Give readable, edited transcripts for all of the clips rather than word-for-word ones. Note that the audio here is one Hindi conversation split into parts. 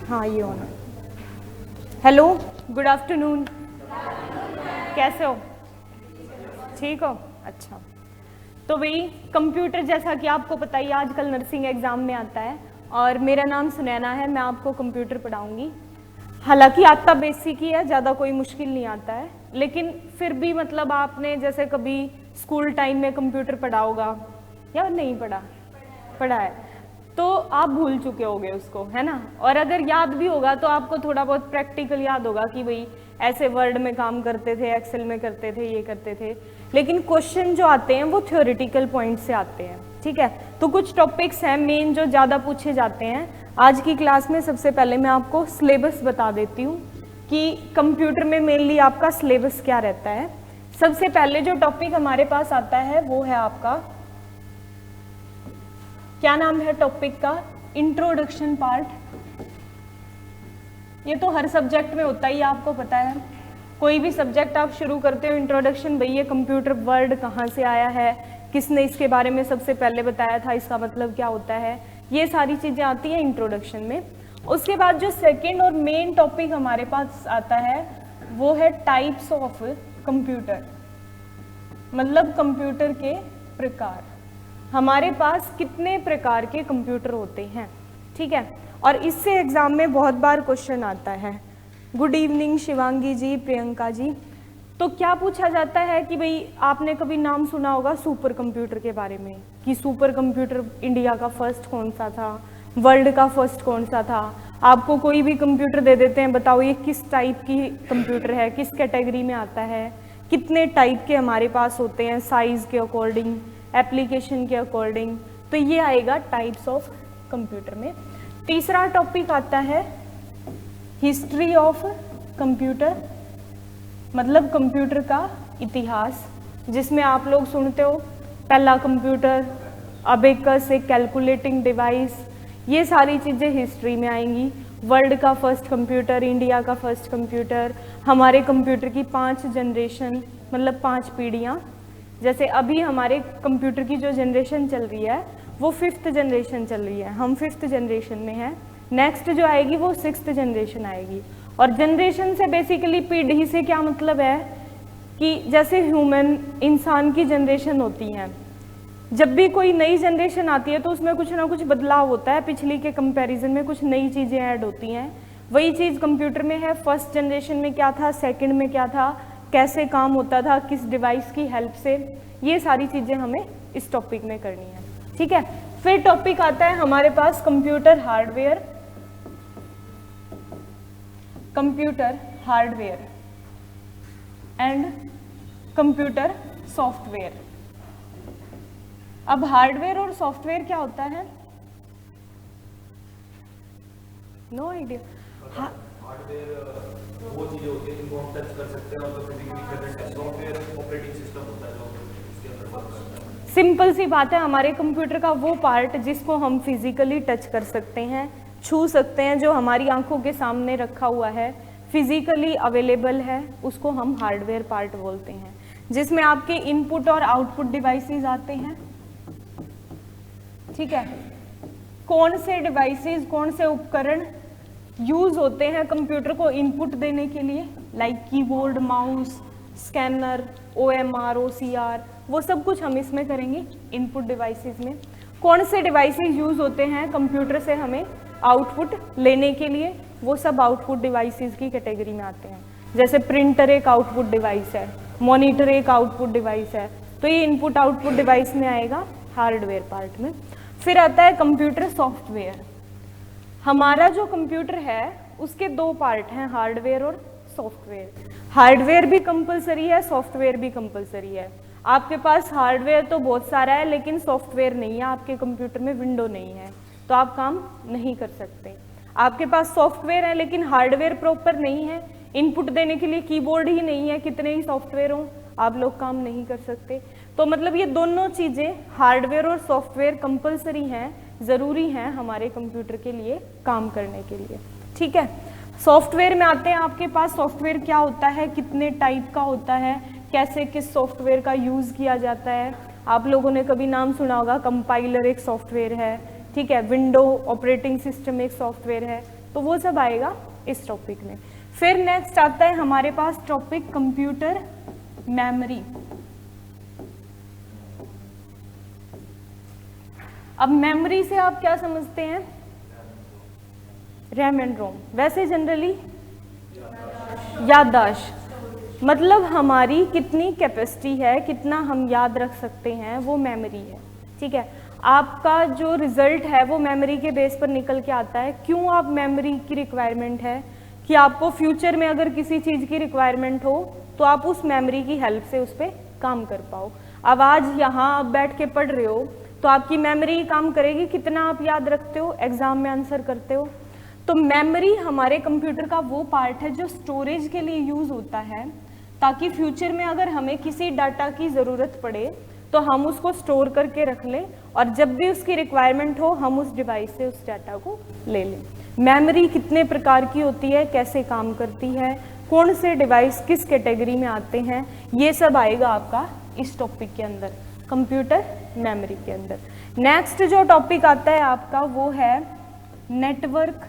हाँ ये ऑन है। Hello, good afternoon. कैसे हो? ठीक हो? अच्छा। तो भाई कंप्यूटर, जैसा कि आपको पता ही आजकल नर्सिंग एग्जाम में आता है, और मेरा नाम सुनैना है। मैं आपको कंप्यूटर पढ़ाऊंगी। हालांकि आता बेसिक ही है, ज़्यादा कोई मुश्किल नहीं आता है, लेकिन फिर भी मतलब आपने जैसे कभी स्कूल टाइम में कंप्यूटर पढ़ा होगा या नहीं पढ़ा? पढ़ा है, तो आप भूल चुके होगे उसको, है ना। और अगर याद भी होगा तो आपको थोड़ा बहुत प्रैक्टिकल याद होगा कि भाई ऐसे वर्ड में काम करते थे, एक्सेल में करते थे, ये करते थे। लेकिन क्वेश्चन जो आते हैं वो थ्योरेटिकल पॉइंट से आते हैं, ठीक है। तो कुछ टॉपिक्स हैं मेन जो ज़्यादा पूछे जाते हैं आज की क्लास में। सबसे पहले मैं आपको सिलेबस बता देती हूँ कि कंप्यूटर में मेनली आपका सिलेबस क्या रहता है। सबसे पहले जो टॉपिक हमारे पास आता है वो है आपका, क्या नाम है टॉपिक का? Introduction part. ये तो हर सब्जेक्ट में होता ही, आपको पता है। कोई भी सब्जेक्ट आप शुरू करते हो, इंट्रोडक्शन, भाई ये कंप्यूटर वर्ड कहाँ से आया है, किसने इसके बारे में सबसे पहले बताया था, इसका मतलब क्या होता है, ये सारी चीजें आती हैं इंट्रोडक्शन में। उसके बाद जो सेकेंड और मेन टॉपिक हमारे पास आता है वो है टाइप्स ऑफ कंप्यूटर, मतलब कंप्यूटर के प्रकार। हमारे पास कितने प्रकार के कंप्यूटर होते हैं, ठीक है। और इससे एग्जाम में बहुत बार क्वेश्चन आता है। गुड इवनिंग शिवांगी जी, प्रियंका जी। तो क्या पूछा जाता है कि भाई आपने कभी नाम सुना होगा सुपर कंप्यूटर के बारे में, कि सुपर कंप्यूटर इंडिया का फर्स्ट कौन सा था, वर्ल्ड का फर्स्ट कौन सा था। आपको कोई भी कंप्यूटर दे देते हैं, बताओ ये किस टाइप की कंप्यूटर है, किस कैटेगरी में आता है, कितने टाइप के हमारे पास होते हैं, साइज के अकॉर्डिंग, एप्लीकेशन के अकॉर्डिंग। तो ये आएगा टाइप्स ऑफ कंप्यूटर में। तीसरा टॉपिक आता है हिस्ट्री ऑफ कंप्यूटर, मतलब कंप्यूटर का इतिहास, जिसमें आप लोग सुनते हो पहला कंप्यूटर, अबेकस एक कैलकुलेटिंग डिवाइस, ये सारी चीज़ें हिस्ट्री में आएंगी। वर्ल्ड का फर्स्ट कंप्यूटर, इंडिया का फर्स्ट कंप्यूटर, हमारे कंप्यूटर की 5 जनरेशन, मतलब 5 पीढ़ियाँ। जैसे अभी हमारे कंप्यूटर की जो जनरेशन चल रही है वो 5th जनरेशन चल रही है, हम 5th जनरेशन में हैं। नेक्स्ट जो आएगी वो 6th जनरेशन आएगी। और जनरेशन से बेसिकली पीढ़ी से क्या मतलब है कि जैसे ह्यूमन, इंसान की जनरेशन होती हैं, जब भी कोई नई जनरेशन आती है तो उसमें कुछ ना कुछ बदलाव होता है, पिछली के कंपैरिजन में कुछ नई चीज़ें ऐड होती हैं। वही चीज़ कंप्यूटर में है। फर्स्ट जनरेशन में क्या था, सेकंड में क्या था, कैसे काम होता था, किस डिवाइस की हेल्प से, ये सारी चीज़ें हमें इस टॉपिक में करनी है, ठीक है। फिर टॉपिक आता है हमारे पास computer hardware, computer hardware and computer software. अब हार्डवेयर और सॉफ्टवेयर क्या होता है? No idea. हार्डवेयर वो चीजें होती है जिनको हम टच कर सकते हैं और तो फिजिकली प्रेजेंट है। सॉफ्टवेयर ऑपरेटिंग सिस्टम होता है जो इसके अंदर वर्क करता है। सिंपल सी बात है, हमारे कंप्यूटर का वो पार्ट जिसको हम फिजिकली टच कर सकते हैं, छू सकते हैं, जो हमारी आंखों के सामने रखा हुआ है, फिजिकली अवेलेबल है, उसको हम हार्डवेयर पार्ट बोलते हैं। जिसमें आपके इनपुट और आउटपुट डिवाइसेस आते हैं, ठीक है। कौन से डिवाइसेस, कौन से उपकरण यूज होते हैं कंप्यूटर को इनपुट देने के लिए, like keyboard, mouse, scanner, OMR, OCR, वो सब कुछ हम इसमें करेंगे इनपुट डिवाइसेस में। कौन से डिवाइसेस यूज होते हैं कंप्यूटर से हमें आउटपुट लेने के लिए, वो सब आउटपुट डिवाइसेस की कैटेगरी में आते हैं। जैसे प्रिंटर एक आउटपुट डिवाइस है, मॉनिटर एक आउटपुट डिवाइस है, तो ये इनपुट आउटपुट डिवाइस में आएगा हार्डवेयर पार्ट में। फिर आता है कंप्यूटर सॉफ्टवेयर। हमारा जो कंप्यूटर है उसके 2 पार्ट हैं, हार्डवेयर और सॉफ्टवेयर। हार्डवेयर भी कंपलसरी है, सॉफ्टवेयर भी कंपलसरी है। आपके पास हार्डवेयर तो बहुत सारा है लेकिन सॉफ्टवेयर नहीं है, आपके कंप्यूटर में विंडो नहीं है, तो आप काम नहीं कर सकते। आपके पास सॉफ्टवेयर है लेकिन हार्डवेयर प्रॉपर नहीं है, इनपुट देने के लिए कीबोर्ड ही नहीं है, कितने ही सॉफ्टवेयर हों आप लोग काम नहीं कर सकते। तो मतलब ये दोनों चीज़ें, हार्डवेयर और सॉफ्टवेयर, कंपलसरी हैं, ज़रूरी हैं हमारे कंप्यूटर के लिए काम करने के लिए, ठीक है। सॉफ्टवेयर में आते हैं, आपके पास सॉफ्टवेयर क्या होता है, कितने टाइप का होता है, कैसे किस सॉफ्टवेयर का यूज़ किया जाता है। आप लोगों ने कभी नाम सुना होगा, कंपाइलर एक सॉफ्टवेयर है, ठीक है, विंडो ऑपरेटिंग सिस्टम एक सॉफ्टवेयर है, तो वो सब आएगा इस टॉपिक में। फिर नेक्स्ट आता है हमारे पास टॉपिक कंप्यूटर मेमोरी। अब मेमोरी से आप क्या समझते हैं? रैम एंड रोम, वैसे जनरली याददाश्त, मतलब हमारी कितनी कैपेसिटी है, कितना हम याद रख सकते हैं, वो मेमोरी है। ठीक है, आपका जो रिजल्ट है वो मेमोरी के बेस पर निकल के आता है। क्यों आप मेमोरी की रिक्वायरमेंट है कि आपको फ्यूचर में अगर किसी चीज़ की रिक्वायरमेंट हो तो आप उस मेमोरी की हेल्प से उस पर काम कर पाओ। अब आज यहाँ आप बैठ के पढ़ रहे हो तो आपकी मेमोरी काम करेगी, कितना आप याद रखते हो, एग्जाम में आंसर करते हो। तो मेमोरी हमारे कंप्यूटर का वो पार्ट है जो स्टोरेज के लिए यूज़ होता है, ताकि फ्यूचर में अगर हमें किसी डाटा की ज़रूरत पड़े तो हम उसको स्टोर करके रख लें और जब भी उसकी रिक्वायरमेंट हो हम उस डिवाइस से उस डाटा को ले लें। मेमोरी कितने प्रकार की होती है, कैसे काम करती है, कौन से डिवाइस किस कैटेगरी में आते हैं, ये सब आएगा आपका इस टॉपिक के अंदर, कंप्यूटर मेमोरी के अंदर। नेक्स्ट जो टॉपिक आता है आपका वो है network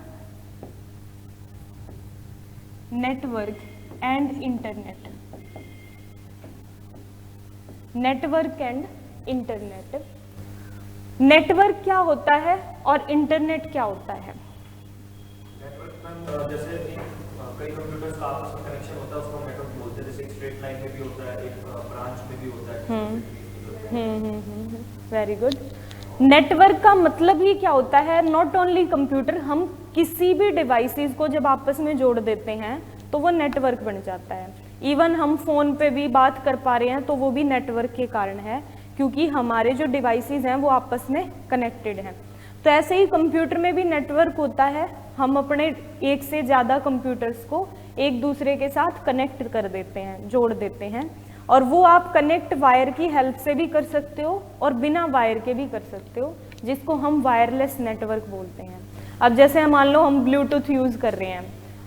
and internet. Network and internet, network क्या होता है और इंटरनेट क्या होता है? नेटवर्क जैसे कई कंप्यूटर्स का आपस में कनेक्शन होता है, उसको नेटवर्क बोलते हैं। जैसे एक स्ट्रेट लाइन में भी होता है, एक ब्रांच में भी होता है। Very good. नेटवर्क का मतलब ही क्या होता है? नॉट ओनली कंप्यूटर, हम किसी भी डिवाइसेस को जब आपस में जोड़ देते हैं तो वो नेटवर्क बन जाता है। इवन हम फोन पे भी बात कर पा रहे हैं तो वो भी नेटवर्क के कारण है, क्योंकि हमारे जो डिवाइसेस हैं वो आपस में कनेक्टेड हैं। तो ऐसे ही कंप्यूटर में भी नेटवर्क होता है, हम अपने एक से ज़्यादा कंप्यूटर्स को एक दूसरे के साथ कनेक्ट कर देते हैं, जोड़ देते हैं, और वो आप कनेक्ट वायर की हेल्प से भी कर सकते हो और बिना वायर के भी कर सकते हो, जिसको हम वायरलेस नेटवर्क बोलते हैं। अब जैसे मान लो हम ब्लूटूथ यूज़ कर रहे हैं,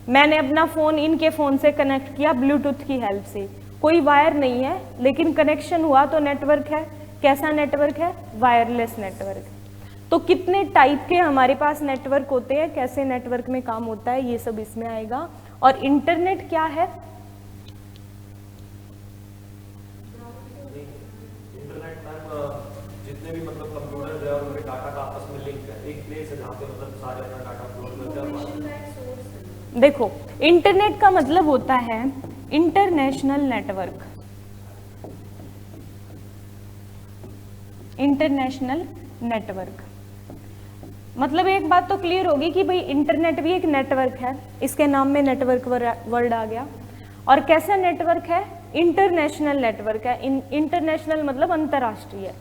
मैंने अपना फ़ोन इनके फ़ोन से कनेक्ट किया ब्लूटूथ की हेल्प से, कोई वायर नहीं है लेकिन कनेक्शन हुआ तो नेटवर्क है। कैसा नेटवर्क है? Wireless network. तो कितने टाइप के हमारे पास नेटवर्क होते हैं, कैसे नेटवर्क में काम होता है, ये सब इसमें आएगा। और इंटरनेट क्या है? इंटरनेट जितने भी मतलब कंप्यूटर है और उनके डाटा का आपस में लिंक है, एक प्लेस है जहाँ पे मतलब सारे अपना डाटा अपलोड करते हैं। देखो, इंटरनेट का मतलब होता है इंटरनेशनल नेटवर्क। इंटरनेशनल नेटवर्क मतलब एक बात तो क्लियर होगी कि भाई इंटरनेट भी एक नेटवर्क है, इसके नाम में नेटवर्क वर्ड आ गया। और कैसा नेटवर्क है? इंटरनेशनल नेटवर्क है। इंटरनेशनल मतलब अंतर्राष्ट्रीय,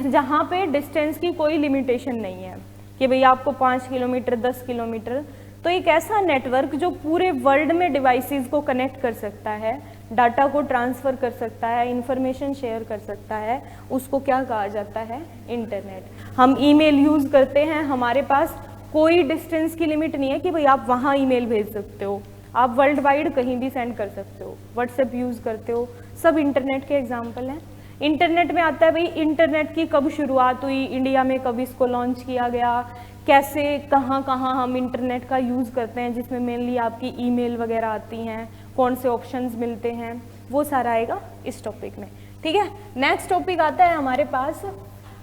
जहाँ पे डिस्टेंस की कोई लिमिटेशन नहीं है कि भाई आपको 5 किलोमीटर 10 किलोमीटर। तो एक ऐसा नेटवर्क जो पूरे वर्ल्ड में डिवाइसेस को कनेक्ट कर सकता है, डाटा को ट्रांसफ़र कर सकता है, इंफॉर्मेशन शेयर कर सकता है, उसको क्या कहा जाता है? इंटरनेट। हम ईमेल यूज़ करते हैं, हमारे पास कोई डिस्टेंस की लिमिट नहीं है कि भाई आप वहाँ ईमेल भेज सकते हो, आप वर्ल्ड वाइड कहीं भी सेंड कर सकते हो। व्हाट्सएप यूज़ करते हो, सब इंटरनेट के एग्जाम्पल हैं। इंटरनेट में आता है भाई इंटरनेट की कब शुरुआत हुई, इंडिया में कब इसको लॉन्च किया गया, कैसे कहाँ कहाँ हम इंटरनेट का यूज़ करते हैं, जिसमें मेनली आपकी ईमेल वगैरह आती हैं, कौन से ऑप्शंस मिलते हैं, वो सारा आएगा इस टॉपिक में। ठीक है, नेक्स्ट टॉपिक आता है हमारे पास,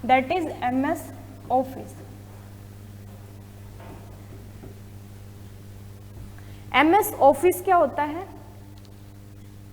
that is MS office. MS office क्या होता है?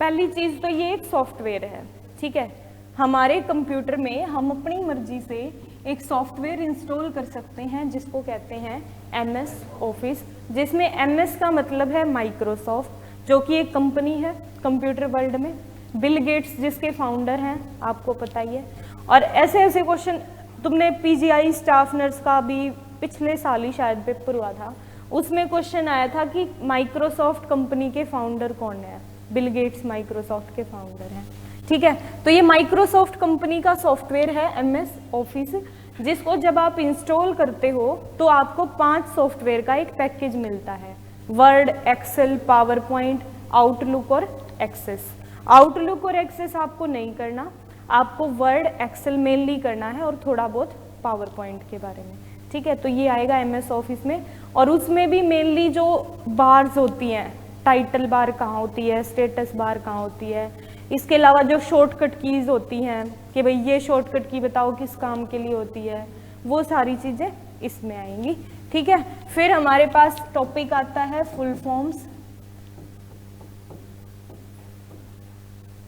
पहली चीज तो ये एक सॉफ्टवेयर है। ठीक है, हमारे कंप्यूटर में हम अपनी मर्जी से एक सॉफ्टवेयर इंस्टॉल कर सकते हैं जिसको कहते हैं MS ऑफिस, जिसमें MS का मतलब है माइक्रोसॉफ्ट, जो कि एक कंपनी है कंप्यूटर वर्ल्ड में। बिल गेट्स जिसके फाउंडर हैं, आपको पता ही है। और ऐसे ऐसे क्वेश्चन, तुमने PGI स्टाफ नर्स का भी पिछले साल ही शायद पेपर हुआ था, उसमें क्वेश्चन आया था कि माइक्रोसॉफ्ट कंपनी के फाउंडर कौन है? बिल गेट्स माइक्रोसॉफ्ट के फाउंडर हैं। ठीक है, तो ये माइक्रोसॉफ्ट कंपनी का सॉफ्टवेयर है MS ऑफिस, जिसको जब आप इंस्टॉल करते हो तो आपको 5 सॉफ्टवेयर का एक पैकेज मिलता है, Word, Excel, PowerPoint, Outlook और एक्सेस। आउटलुक और एक्सेस आपको नहीं करना, आपको वर्ड, एक्सेल मेनली करना है और थोड़ा बहुत पावर पॉइंट के बारे में। ठीक है, तो ये आएगा MS ऑफिस में। और उसमें भी मेनली जो बार्स होती हैं, टाइटल बार कहाँ होती है, स्टेटस बार कहाँ होती है, इसके अलावा जो शॉर्टकट कीज होती हैं कि भाई ये शॉर्टकट की बताओ किस काम के लिए होती है, वो सारी चीज़ें इसमें आएंगी। ठीक है, फिर हमारे पास टॉपिक आता है फुल फॉर्म्स।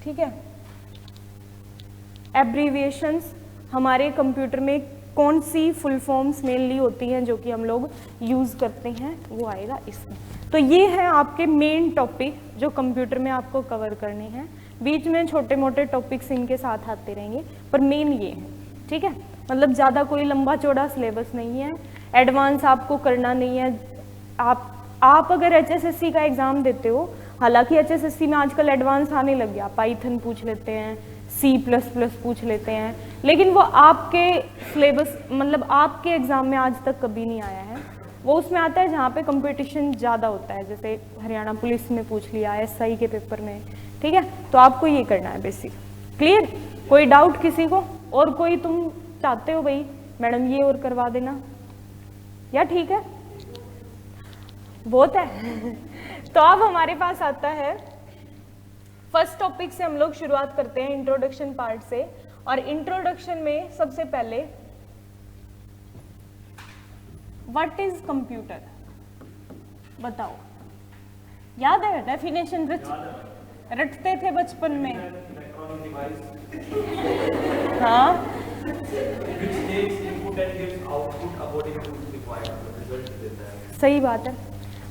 ठीक है, एब्रीविएशंस, हमारे कंप्यूटर में कौन सी फुल फॉर्म्स मेनली होती हैं जो कि हम लोग यूज़ करते हैं, वो आएगा इसमें। तो ये है आपके मेन टॉपिक जो कंप्यूटर में आपको कवर करने हैं। बीच में छोटे मोटे टॉपिक्स इनके साथ आते रहेंगे, पर मेन ये है। ठीक है, मतलब ज़्यादा कोई लंबा चौड़ा सिलेबस नहीं है, एडवांस आपको करना नहीं है। आप अगर HSSC का एग्ज़ाम देते हो, हालांकि HSSC में आजकल एडवांस आने लग गया, पाइथन पूछ लेते हैं, C++ पूछ लेते हैं, लेकिन वो आपके सिलेबस मतलब आपके एग्ज़ाम में आज तक कभी नहीं आया है। वो उसमें आता है जहाँ पे कंपटीशन ज़्यादा होता है, जैसे हरियाणा पुलिस में पूछ लिया, SI के पेपर में। ठीक है, तो आपको ये करना है बेसिक। क्लियर? कोई डाउट किसी को? और कोई तुम चाहते हो भाई मैडम ये और करवा देना, या ठीक है बहुत है? तो अब हमारे पास आता है फर्स्ट टॉपिक से हम लोग शुरुआत करते हैं, इंट्रोडक्शन पार्ट से। और इंट्रोडक्शन में सबसे पहले व्हाट इज कंप्यूटर बताओ, याद है? डेफिनेशन रटते थे बचपन में। हाँ, सही बात है।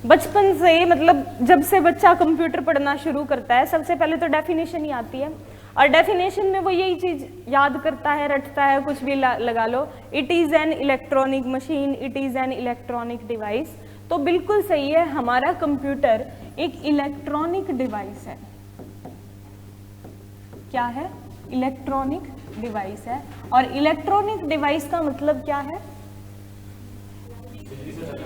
बचपन से मतलब जब से बच्चा कंप्यूटर पढ़ना शुरू करता है, सबसे पहले तो डेफिनेशन ही आती है, और डेफिनेशन में वो यही चीज याद करता है, रटता है, कुछ भी लगा लो। It is an electronic machine, it is an electronic device. तो बिल्कुल सही है, हमारा कंप्यूटर एक इलेक्ट्रॉनिक डिवाइस है। क्या है? इलेक्ट्रॉनिक डिवाइस है। और इलेक्ट्रॉनिक डिवाइस का मतलब क्या है?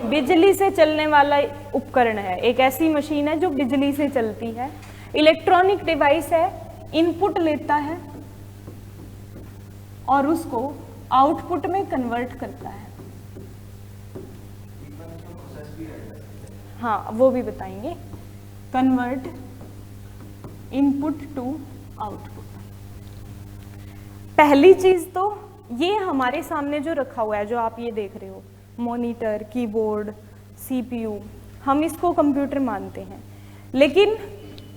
बिजली से चलने वाला उपकरण है, एक ऐसी मशीन है जो बिजली से चलती है। इलेक्ट्रॉनिक डिवाइस है, इनपुट लेता है और उसको आउटपुट में कन्वर्ट करता है। हाँ, वो भी बताएंगे। Convert input to output. पहली चीज तो ये हमारे सामने जो रखा हुआ है, जो आप ये देख रहे हो, मॉनिटर, कीबोर्ड, CPU, हम इसको कंप्यूटर मानते हैं। लेकिन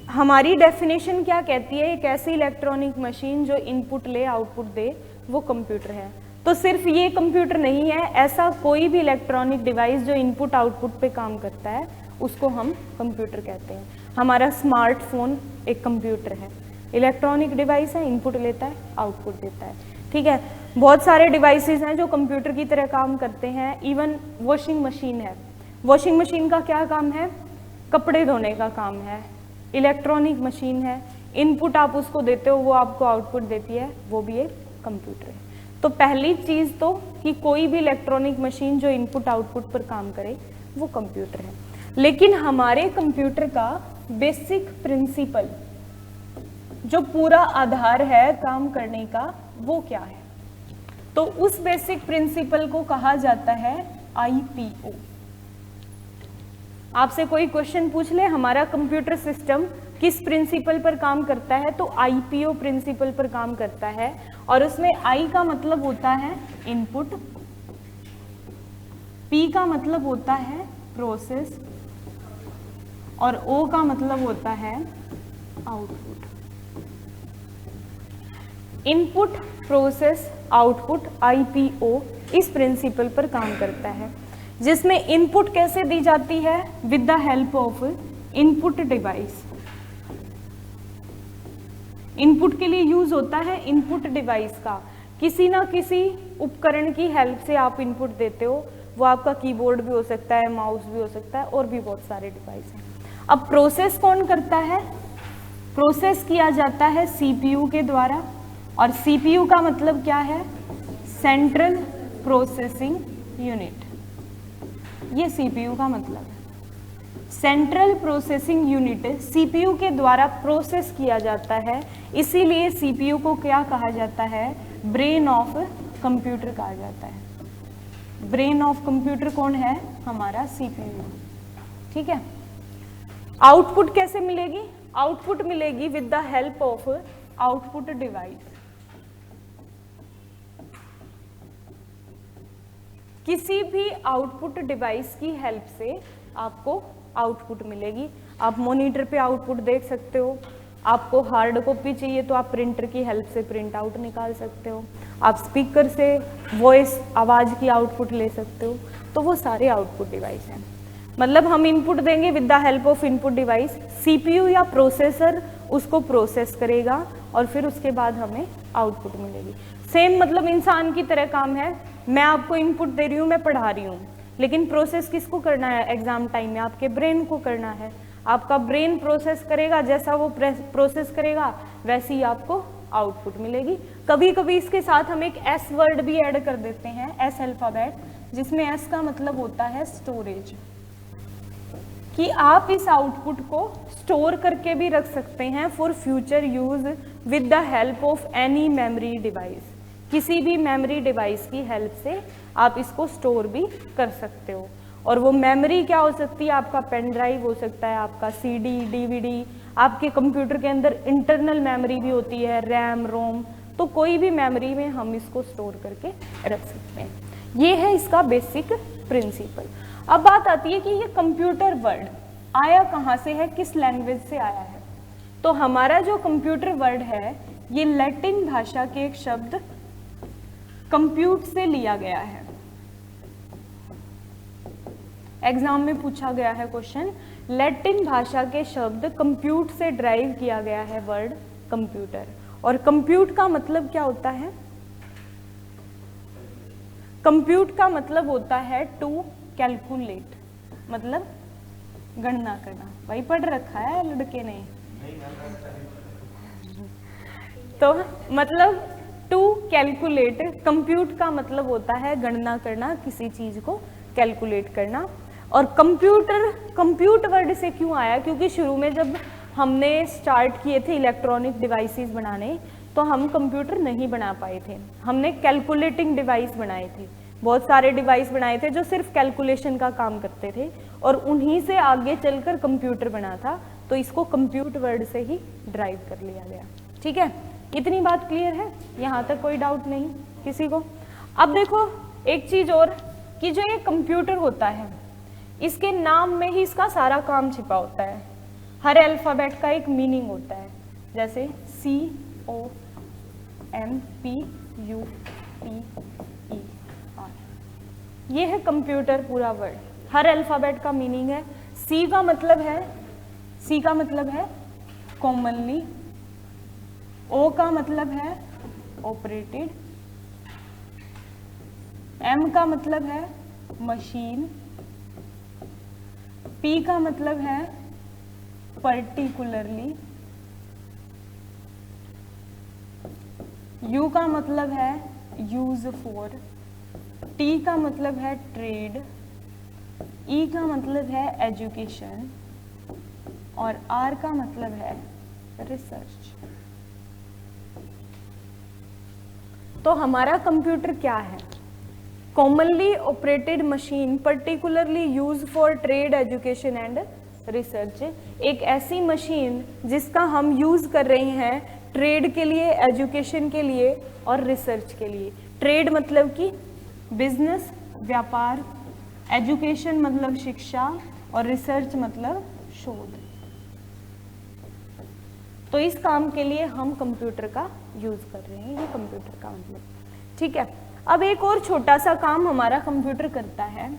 हमारी डेफिनेशन क्या कहती है? एक ऐसी इलेक्ट्रॉनिक मशीन जो इनपुट ले आउटपुट दे, वो कंप्यूटर है। तो सिर्फ ये कंप्यूटर नहीं है, ऐसा कोई भी इलेक्ट्रॉनिक डिवाइस जो इनपुट आउटपुट पे काम करता है उसको हम कंप्यूटर कहते हैं। हमारा स्मार्टफोन एक कंप्यूटर है, इलेक्ट्रॉनिक डिवाइस है, इनपुट लेता है, आउटपुट देता है। ठीक है, बहुत सारे डिवाइसेस हैं जो कंप्यूटर की तरह काम करते हैं। इवन वॉशिंग मशीन है, वॉशिंग मशीन का क्या काम है? कपड़े धोने का काम है। इलेक्ट्रॉनिक मशीन है, इनपुट आप उसको देते हो, वो आपको आउटपुट देती है, वो भी एक कंप्यूटर है। तो पहली चीज़ तो कि कोई भी इलेक्ट्रॉनिक मशीन जो इनपुट आउटपुट पर काम करे वो कंप्यूटर है। लेकिन हमारे कंप्यूटर का बेसिक प्रिंसिपल, जो पूरा आधार है काम करने का, वो क्या है? तो उस बेसिक प्रिंसिपल को कहा जाता है IPO। आपसे कोई क्वेश्चन पूछ ले हमारा कंप्यूटर सिस्टम किस प्रिंसिपल पर काम करता है, तो IPO प्रिंसिपल पर काम करता है। और उसमें I का मतलब होता है इनपुट, P का मतलब होता है प्रोसेस, और O का मतलब होता है output. Input, process, output, IPO इस प्रिंसिपल पर काम करता है, जिसमें इनपुट कैसे दी जाती है? With the help of input device. Input के लिए यूज होता है इनपुट डिवाइस का, किसी ना किसी उपकरण की हेल्प से आप इनपुट देते हो। वो आपका कीबोर्ड भी हो सकता है, माउस भी हो सकता है, और भी बहुत सारे डिवाइस हैं। अब प्रोसेस कौन करता है? प्रोसेस किया जाता है CPU के द्वारा, और CPU का मतलब क्या है? Central processing unit. ये CPU का मतलब है, सेंट्रल प्रोसेसिंग यूनिट CPU के द्वारा प्रोसेस किया जाता है। इसीलिए CPU को क्या कहा जाता है? ब्रेन ऑफ कंप्यूटर कहा जाता है। ब्रेन ऑफ कंप्यूटर कौन है? हमारा सीपीयू। ठीक है। आउटपुट कैसे मिलेगी? आउटपुट मिलेगी with the help of output device. किसी भी आउटपुट डिवाइस की हेल्प से आपको आउटपुट मिलेगी। आप मॉनिटर पे आउटपुट देख सकते हो, आपको हार्ड कॉपी चाहिए तो आप प्रिंटर की हेल्प से प्रिंट आउट निकाल सकते हो, आप स्पीकर से वॉइस आवाज़ की आउटपुट ले सकते हो। तो वो सारे आउटपुट डिवाइस हैं। मतलब हम इनपुट देंगे with the help of input device, CPU या प्रोसेसर उसको प्रोसेस करेगा और फिर उसके बाद हमें आउटपुट मिलेगी। सेम मतलब इंसान की तरह काम है। मैं आपको इनपुट दे रही हूँ, मैं पढ़ा रही हूँ, लेकिन प्रोसेस किसको करना है? एग्जाम टाइम में आपके ब्रेन को करना है। आपका ब्रेन प्रोसेस करेगा, जैसा वो प्रोसेस करेगा वैसे ही आपको आउटपुट मिलेगी। कभी कभी इसके साथ हम एक एस वर्ड भी ऐड कर देते हैं, एस अल्फाबेट, जिसमें एस का मतलब होता है स्टोरेज, कि आप इस आउटपुट को स्टोर करके भी रख सकते हैं for future use with the help of any memory device. किसी भी मेमोरी डिवाइस की हेल्प से आप इसको स्टोर भी कर सकते हो। और वो मेमोरी क्या हो सकती है? आपका पेन ड्राइव हो सकता है, आपका सीडी, डीवीडी, आपके कंप्यूटर के अंदर इंटरनल मेमोरी भी होती है, रैम, रोम, तो कोई भी मेमोरी में हम इसको स्टोर करके रख सकते हैं। ये है इसका बेसिक प्रिंसिपल। अब बात आती है कि ये कंप्यूटर वर्ड आया कहाँ से है, किस लैंग्वेज से आया है। तो हमारा जो कंप्यूटर वर्ड है ये लैटिन भाषा के एक शब्द कंप्यूट से लिया गया है। एग्जाम में पूछा गया है क्वेश्चन, लैटिन भाषा के शब्द कंप्यूट से ड्राइव किया गया है वर्ड कंप्यूटर। और कंप्यूट का मतलब क्या होता है? कंप्यूट का मतलब होता है टू कैलकुलेट, मतलब गणना करना। वही पढ़ रखा है लड़के ने। तो मतलब टू कैलकुलेट, कंप्यूट का मतलब होता है गणना करना, किसी चीज को कैलकुलेट करना। और कंप्यूट वर्ड से क्यों आया? क्योंकि शुरू में जब हमने स्टार्ट किए थे इलेक्ट्रॉनिक डिवाइसेस बनाने, तो हम कंप्यूटर नहीं बना पाए थे, हमने कैलकुलेटिंग डिवाइस बनाए थे। बहुत सारे डिवाइस बनाए थे जो सिर्फ कैलकुलेशन का काम करते थे, और उन्हीं से आगे चलकर कंप्यूटर बना था। तो इसको कंप्यूट वर्ड से ही ड्राइव कर लिया गया। ठीक है, इतनी बात क्लियर है? यहाँ तक कोई डाउट नहीं किसी को? अब देखो एक चीज और, कि जो ये कंप्यूटर होता है इसके नाम में ही इसका सारा काम छिपा होता है। हर अल्फाबेट का एक मीनिंग होता है, जैसे COMPUTER। ये है कंप्यूटर पूरा वर्ड, हर अल्फाबेट का मीनिंग है। C का मतलब है कॉमनली, O का मतलब है ऑपरेटेड, M का मतलब है मशीन, P का मतलब है पर्टिकुलरली, U का मतलब है यूज फॉर, T का मतलब है ट्रेड, E का मतलब है एजुकेशन, और R का मतलब है रिसर्च। तो हमारा कंप्यूटर क्या है? Commonly operated machine, particularly use for trade, education and research. एक ऐसी मशीन जिसका हम यूज कर रहे हैं ट्रेड के लिए, एजुकेशन के लिए और रिसर्च के लिए। ट्रेड मतलब कि बिजनेस, व्यापार, एजुकेशन मतलब शिक्षा, और रिसर्च मतलब शोध। तो इस काम के लिए हम कंप्यूटर का यूज कर रहे हैं, ये कंप्यूटर का मतलब। ठीक है, अब एक और छोटा सा काम हमारा कंप्यूटर करता है।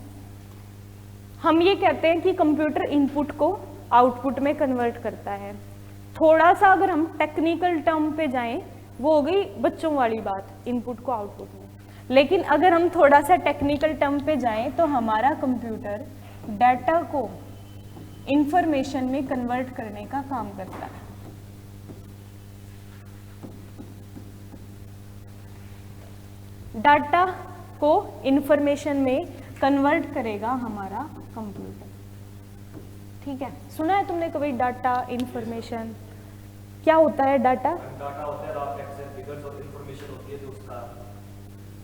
हम ये कहते हैं कि कंप्यूटर इनपुट को आउटपुट में कन्वर्ट करता है। थोड़ा सा अगर हम टेक्निकल टर्म पे जाएं, वो हो गई बच्चों वाली बात, इनपुट को आउटपुट में। लेकिन अगर हम थोड़ा सा टेक्निकल टर्म पे जाएं तो हमारा कंप्यूटर डाटा को इंफॉर्मेशन में कन्वर्ट करने का काम करता है। डाटा को इंफॉर्मेशन में कन्वर्ट करेगा हमारा कंप्यूटर। ठीक है, सुना है तुमने कभी डाटा, इंफॉर्मेशन? क्या होता है डाटा? डाटा होता है रॉ फैक्ट्स एंड फिगर्स, और इंफॉर्मेशन होती है जो उसका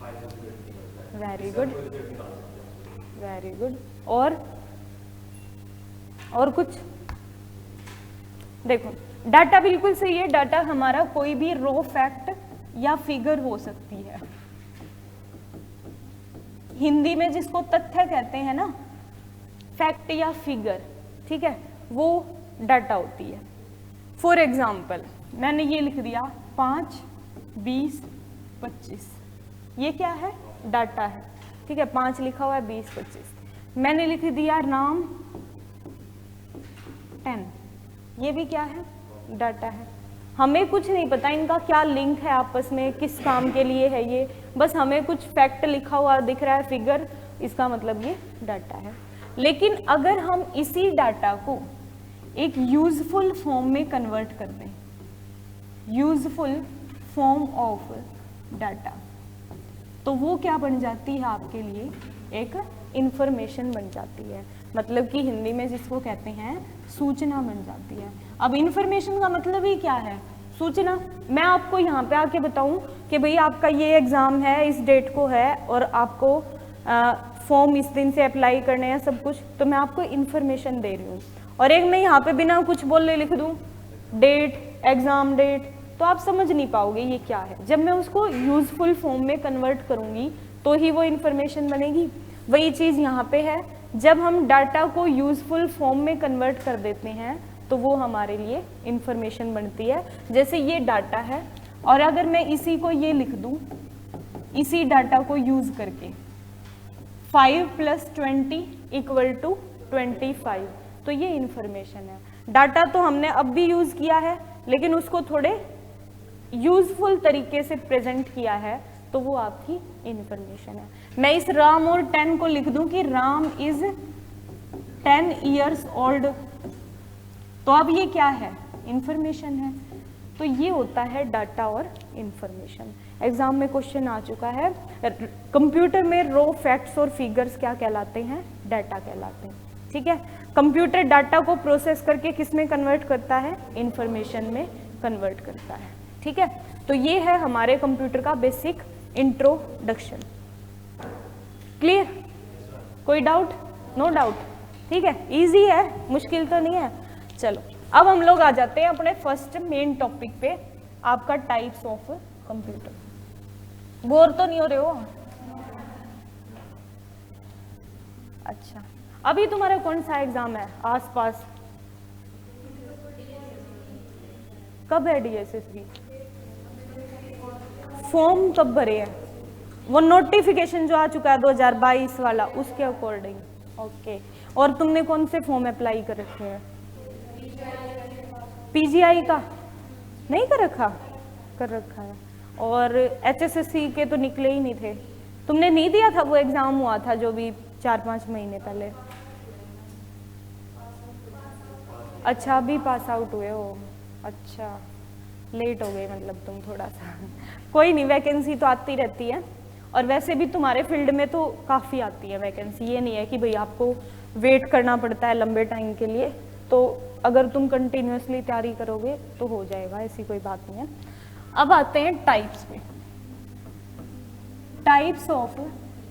file. Very good, very good. और कुछ? देखो डाटा बिल्कुल सही है। डाटा हमारा कोई भी रो फैक्ट या फिगर हो सकती है। हिंदी में जिसको तथ्य कहते हैं ना, फैक्ट या फिगर, ठीक है, वो डाटा होती है। फॉर एग्जाम्पल मैंने ये लिख दिया 5, 20, 25, ये क्या है? डाटा है, ठीक है। 5 लिखा हुआ है, 20, 25। मैंने लिख दिया राम 10, ये भी क्या है? डाटा है। हमें कुछ नहीं पता इनका क्या लिंक है आपस में, किस काम के लिए है ये, बस हमें कुछ फैक्ट लिखा हुआ दिख रहा है, फिगर, इसका मतलब ये डाटा है। लेकिन अगर हम इसी डाटा को एक यूजफुल फॉर्म में कन्वर्ट कर दें, यूजफुल फॉर्म ऑफ डाटा, तो वो क्या बन जाती है आपके लिए? एक इंफॉर्मेशन बन जाती है। मतलब कि हिंदी में जिसको कहते हैं सूचना बन जाती है। अब इंफॉर्मेशन का मतलब ही क्या है? सूचना। मैं आपको यहाँ पे आके बताऊँ कि भाई आपका ये एग्ज़ाम है, इस डेट को है और आपको फॉर्म इस दिन से अप्लाई करने हैं सब कुछ, तो मैं आपको इंफॉर्मेशन दे रही हूँ। और एक मैं यहाँ पे बिना कुछ बोले लिख दूँ डेट, एग्ज़ाम डेट, तो आप समझ नहीं पाओगे ये क्या है। जब मैं उसको यूजफुल फॉर्म में कन्वर्ट करूँगी तो ही वो इंफॉर्मेशन बनेगी। वही चीज़ यहाँ पे है, जब हम डाटा को यूजफुल फॉर्म में कन्वर्ट कर देते हैं तो वो हमारे लिए इंफॉर्मेशन बनती है। जैसे ये डाटा है और अगर मैं इसी को ये लिख दूँ, इसी डाटा को यूज करके 5 + 20 = 25, तो ये इंफॉर्मेशन है। डाटा तो हमने अब भी यूज किया है लेकिन उसको थोड़े यूजफुल तरीके से प्रेजेंट किया है, तो वो आपकी इंफॉर्मेशन है। मैं इस राम और 10 को लिख दूं कि राम इज 10 years old, तो अब ये क्या है? इंफॉर्मेशन है। तो ये होता है डाटा और इंफॉर्मेशन। एग्जाम में क्वेश्चन आ चुका है, कंप्यूटर में रो फैक्ट्स और फिगर्स क्या कहलाते हैं? डाटा कहलाते हैं, ठीक है। कंप्यूटर डाटा को प्रोसेस करके किस में कन्वर्ट करता है? इंफॉर्मेशन में कन्वर्ट करता है, ठीक है। तो ये है हमारे कंप्यूटर का बेसिक इंट्रोडक्शन। क्लियर? कोई डाउट? नो डाउट, ठीक है। इजी है, मुश्किल तो नहीं है। चलो अब हम लोग आ जाते हैं अपने फर्स्ट मेन टॉपिक पे, आपका टाइप्स ऑफ कंप्यूटर। बोर तो नहीं हो रहे हो? अच्छा, अभी तुम्हारा कौन सा एग्जाम है आसपास? कब है DSSB? फॉर्म कब भरे हैं? वो नोटिफिकेशन जो आ चुका है 2022 वाला, उसके अकॉर्डिंग, ओके। और तुमने कौन से फॉर्म अप्लाई कर रखे हैं? PGI का नहीं कर रखा? कर रखा है। और HSSC के तो निकले ही नहीं थे। तुमने नहीं दिया था? वो एग्जाम हुआ था जो भी 4-5 महीने पहले। अच्छा, अभी पास आउट हुए हो? अच्छा, लेट हो गए मतलब तुम थोड़ा सा। कोई नहीं, वैकेंसी तो आती रहती है और वैसे भी तुम्हारे फील्ड में तो काफ़ी आती है वैकेंसी। ये नहीं है कि भाई आपको वेट करना पड़ता है लंबे टाइम के लिए, तो अगर तुम कंटिन्यूसली तैयारी करोगे तो हो जाएगा, ऐसी कोई बात नहीं है। अब आते हैं टाइप्स पे। Types of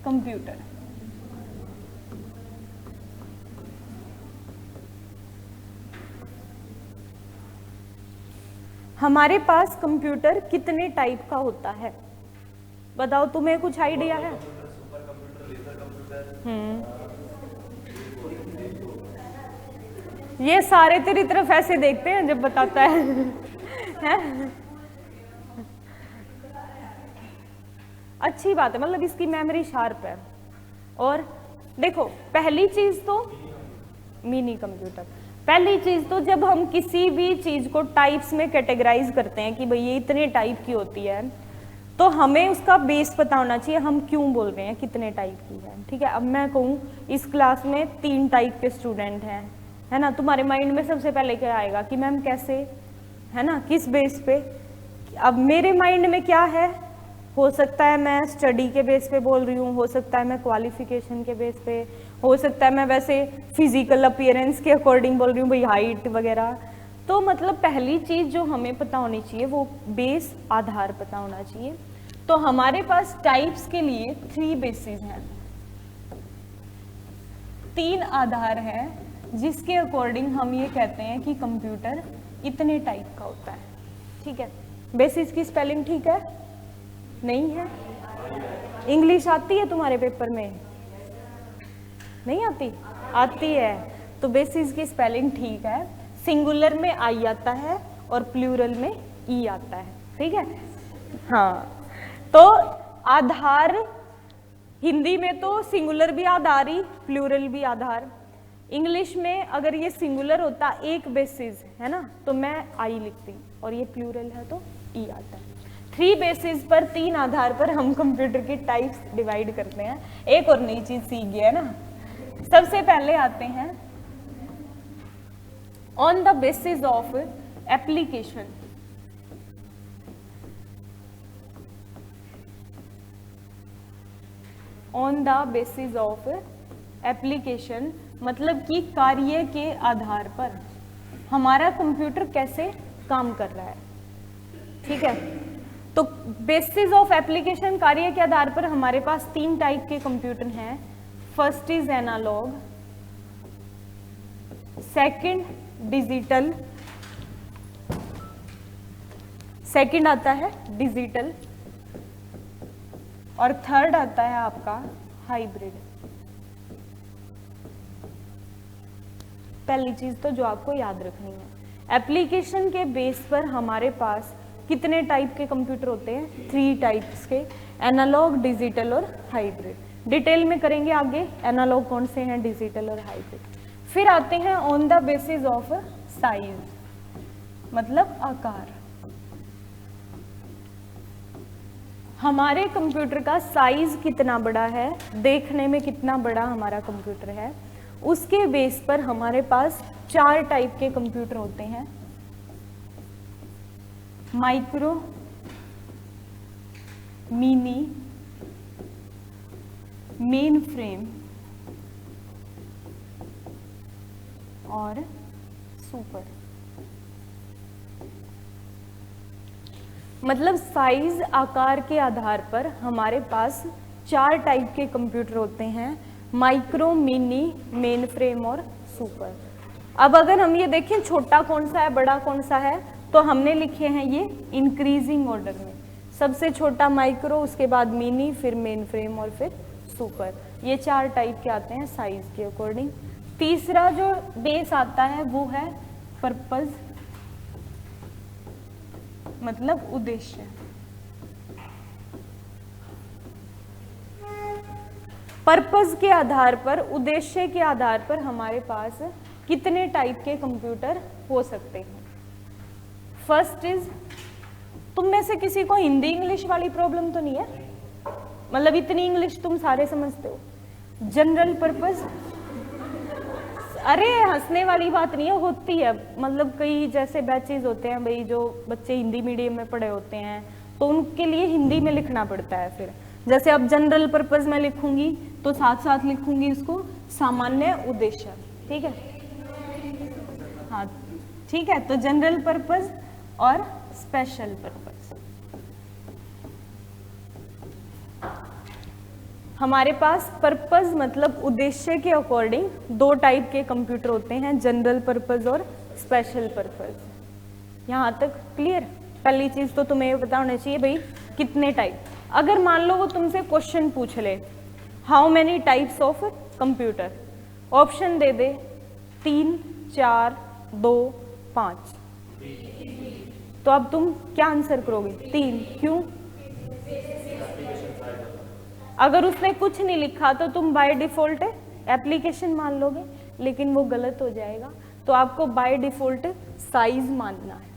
computer. हमारे पास कंप्यूटर कितने टाइप का होता है? बताओ, तुम्हें कुछ आइडिया है? ये सारे तेरी तरफ ऐसे देखते हैं जब बताता है? अच्छी बात है, मतलब इसकी मेमोरी शार्प है। और देखो, पहली चीज तो मिनी कंप्यूटर। पहली चीज तो जब हम किसी भी चीज को टाइप्स में कैटेगराइज करते हैं कि भाई ये इतने टाइप की होती है, तो हमें उसका बेस पता होना चाहिए, हम क्यों बोल रहे हैं कितने टाइप की है, ठीक है। अब मैं कहूँ इस क्लास में 3 टाइप के स्टूडेंट हैं, है ना, तुम्हारे माइंड में सबसे पहले क्या आएगा कि मैम कैसे, है ना, किस बेस पे। अब मेरे माइंड में क्या है, हो सकता है मैं स्टडी के बेस पे बोल रही हूँ, हो सकता है मैं क्वालिफिकेशन के बेस पे, हो सकता है मैं वैसे फिजिकल अपीयरेंस के अकॉर्डिंग बोल रही हूँ, भाई हाइट वगैरह। तो मतलब पहली चीज जो हमें पता होनी चाहिए वो बेस, आधार पता होना चाहिए। तो हमारे पास टाइप्स के लिए 3 बेसिस हैं, 3 आधार हैं जिसके अकॉर्डिंग हम ये कहते हैं कि कंप्यूटर इतने टाइप का होता है। ठीक है, बेसिस की स्पेलिंग ठीक है? नहीं है? इंग्लिश आती है तुम्हारे पेपर में? नहीं आती? आती है। तो बेसिस की स्पेलिंग ठीक है, सिंगुलर में आई आता है और प्लूरल में ई आता है। ठीक है, हाँ। तो आधार हिंदी में तो सिंगुलर भी आधारी, प्लूरल भी आधार। इंग्लिश में अगर ये सिंगुलर होता एक बेसिस है ना, तो मैं आई लिखती, और ये प्लूरल है तो ई आता है। 3 बेसिस पर, 3 आधार पर हम कंप्यूटर की टाइप्स डिवाइड करते हैं। एक और नई चीज सीख गया ना। सबसे पहले आते हैं on the basis of application. On the basis of application मतलब कि कार्य के आधार पर हमारा कंप्यूटर कैसे काम कर रहा है। ठीक है, तो बेसिस ऑफ एप्लीकेशन, कार्य के आधार पर हमारे पास 3 टाइप के कंप्यूटर हैं। First is analogue, second digital, second आता है डिजिटल, और थर्ड आता है आपका हाइब्रिड। पहली चीज तो जो आपको याद रखनी है, एप्लीकेशन के बेस पर हमारे पास कितने टाइप के कंप्यूटर होते हैं? 3 टाइप्स के, एनालॉग, डिजिटल और हाइब्रिड। डिटेल में करेंगे आगे एनालॉग कौन से हैं, डिजिटल और हाइब्रिड। फिर आते हैं on the basis of size, मतलब आकार। हमारे कंप्यूटर का साइज कितना बड़ा है, देखने में कितना बड़ा हमारा कंप्यूटर है, उसके बेस पर हमारे पास 4 टाइप के कंप्यूटर होते हैं। माइक्रो, मिनी, मेन फ्रेम और सुपर। मतलब साइज, आकार के आधार पर हमारे पास 4 टाइप के कंप्यूटर होते हैं, माइक्रो, मिनी, मेन फ्रेम और सुपर। अब अगर हम ये देखें छोटा कौन सा है, बड़ा कौन सा है, तो हमने लिखे हैं ये इंक्रीजिंग ऑर्डर में। सबसे छोटा माइक्रो, उसके बाद मिनी, फिर मेन फ्रेम और फिर सुपर। ये 4 टाइप के आते हैं साइज के अकॉर्डिंग। तीसरा जो बेस आता है वो है पर्पस, मतलब उद्देश्य। पर्पस के आधार पर, उद्देश्य के आधार पर हमारे पास कितने टाइप के कंप्यूटर हो सकते हैं। फर्स्ट इज, तुम में से किसी को हिंदी इंग्लिश वाली प्रॉब्लम तो नहीं है? मतलब इतनी इंग्लिश तुम सारे समझते हो। जनरल पर्पस, अरे हंसने वाली बात नहीं है, होती है। मतलब कई जैसे बैचेज होते हैं भाई, जो बच्चे हिंदी मीडियम में पढ़े होते हैं तो उनके लिए हिंदी में लिखना पड़ता है। फिर जैसे अब जनरल पर्पस में लिखूंगी तो साथ साथ लिखूंगी इसको सामान्य उद्देश्य। ठीक है, हाँ ठीक है। तो जनरल पर्पस और स्पेशल पर्पस। हमारे पास पर्पस मतलब उद्देश्य के अकॉर्डिंग 2 टाइप के कंप्यूटर होते हैं, जनरल पर्पस और स्पेशल पर्पस। यहाँ तक क्लियर? पहली चीज तो तुम्हें ये पता होना चाहिए भाई कितने टाइप। अगर मान लो वो तुमसे क्वेश्चन पूछ ले, how many types of computer, option दे दे 3, 4, 2, 5, तो अब तुम क्या आंसर करोगे? 3। क्यों? अगर उसने कुछ नहीं लिखा तो तुम बाय डिफॉल्ट एप्लीकेशन मान लोगे, लेकिन वो गलत हो जाएगा। तो आपको बाय डिफॉल्ट साइज मानना है।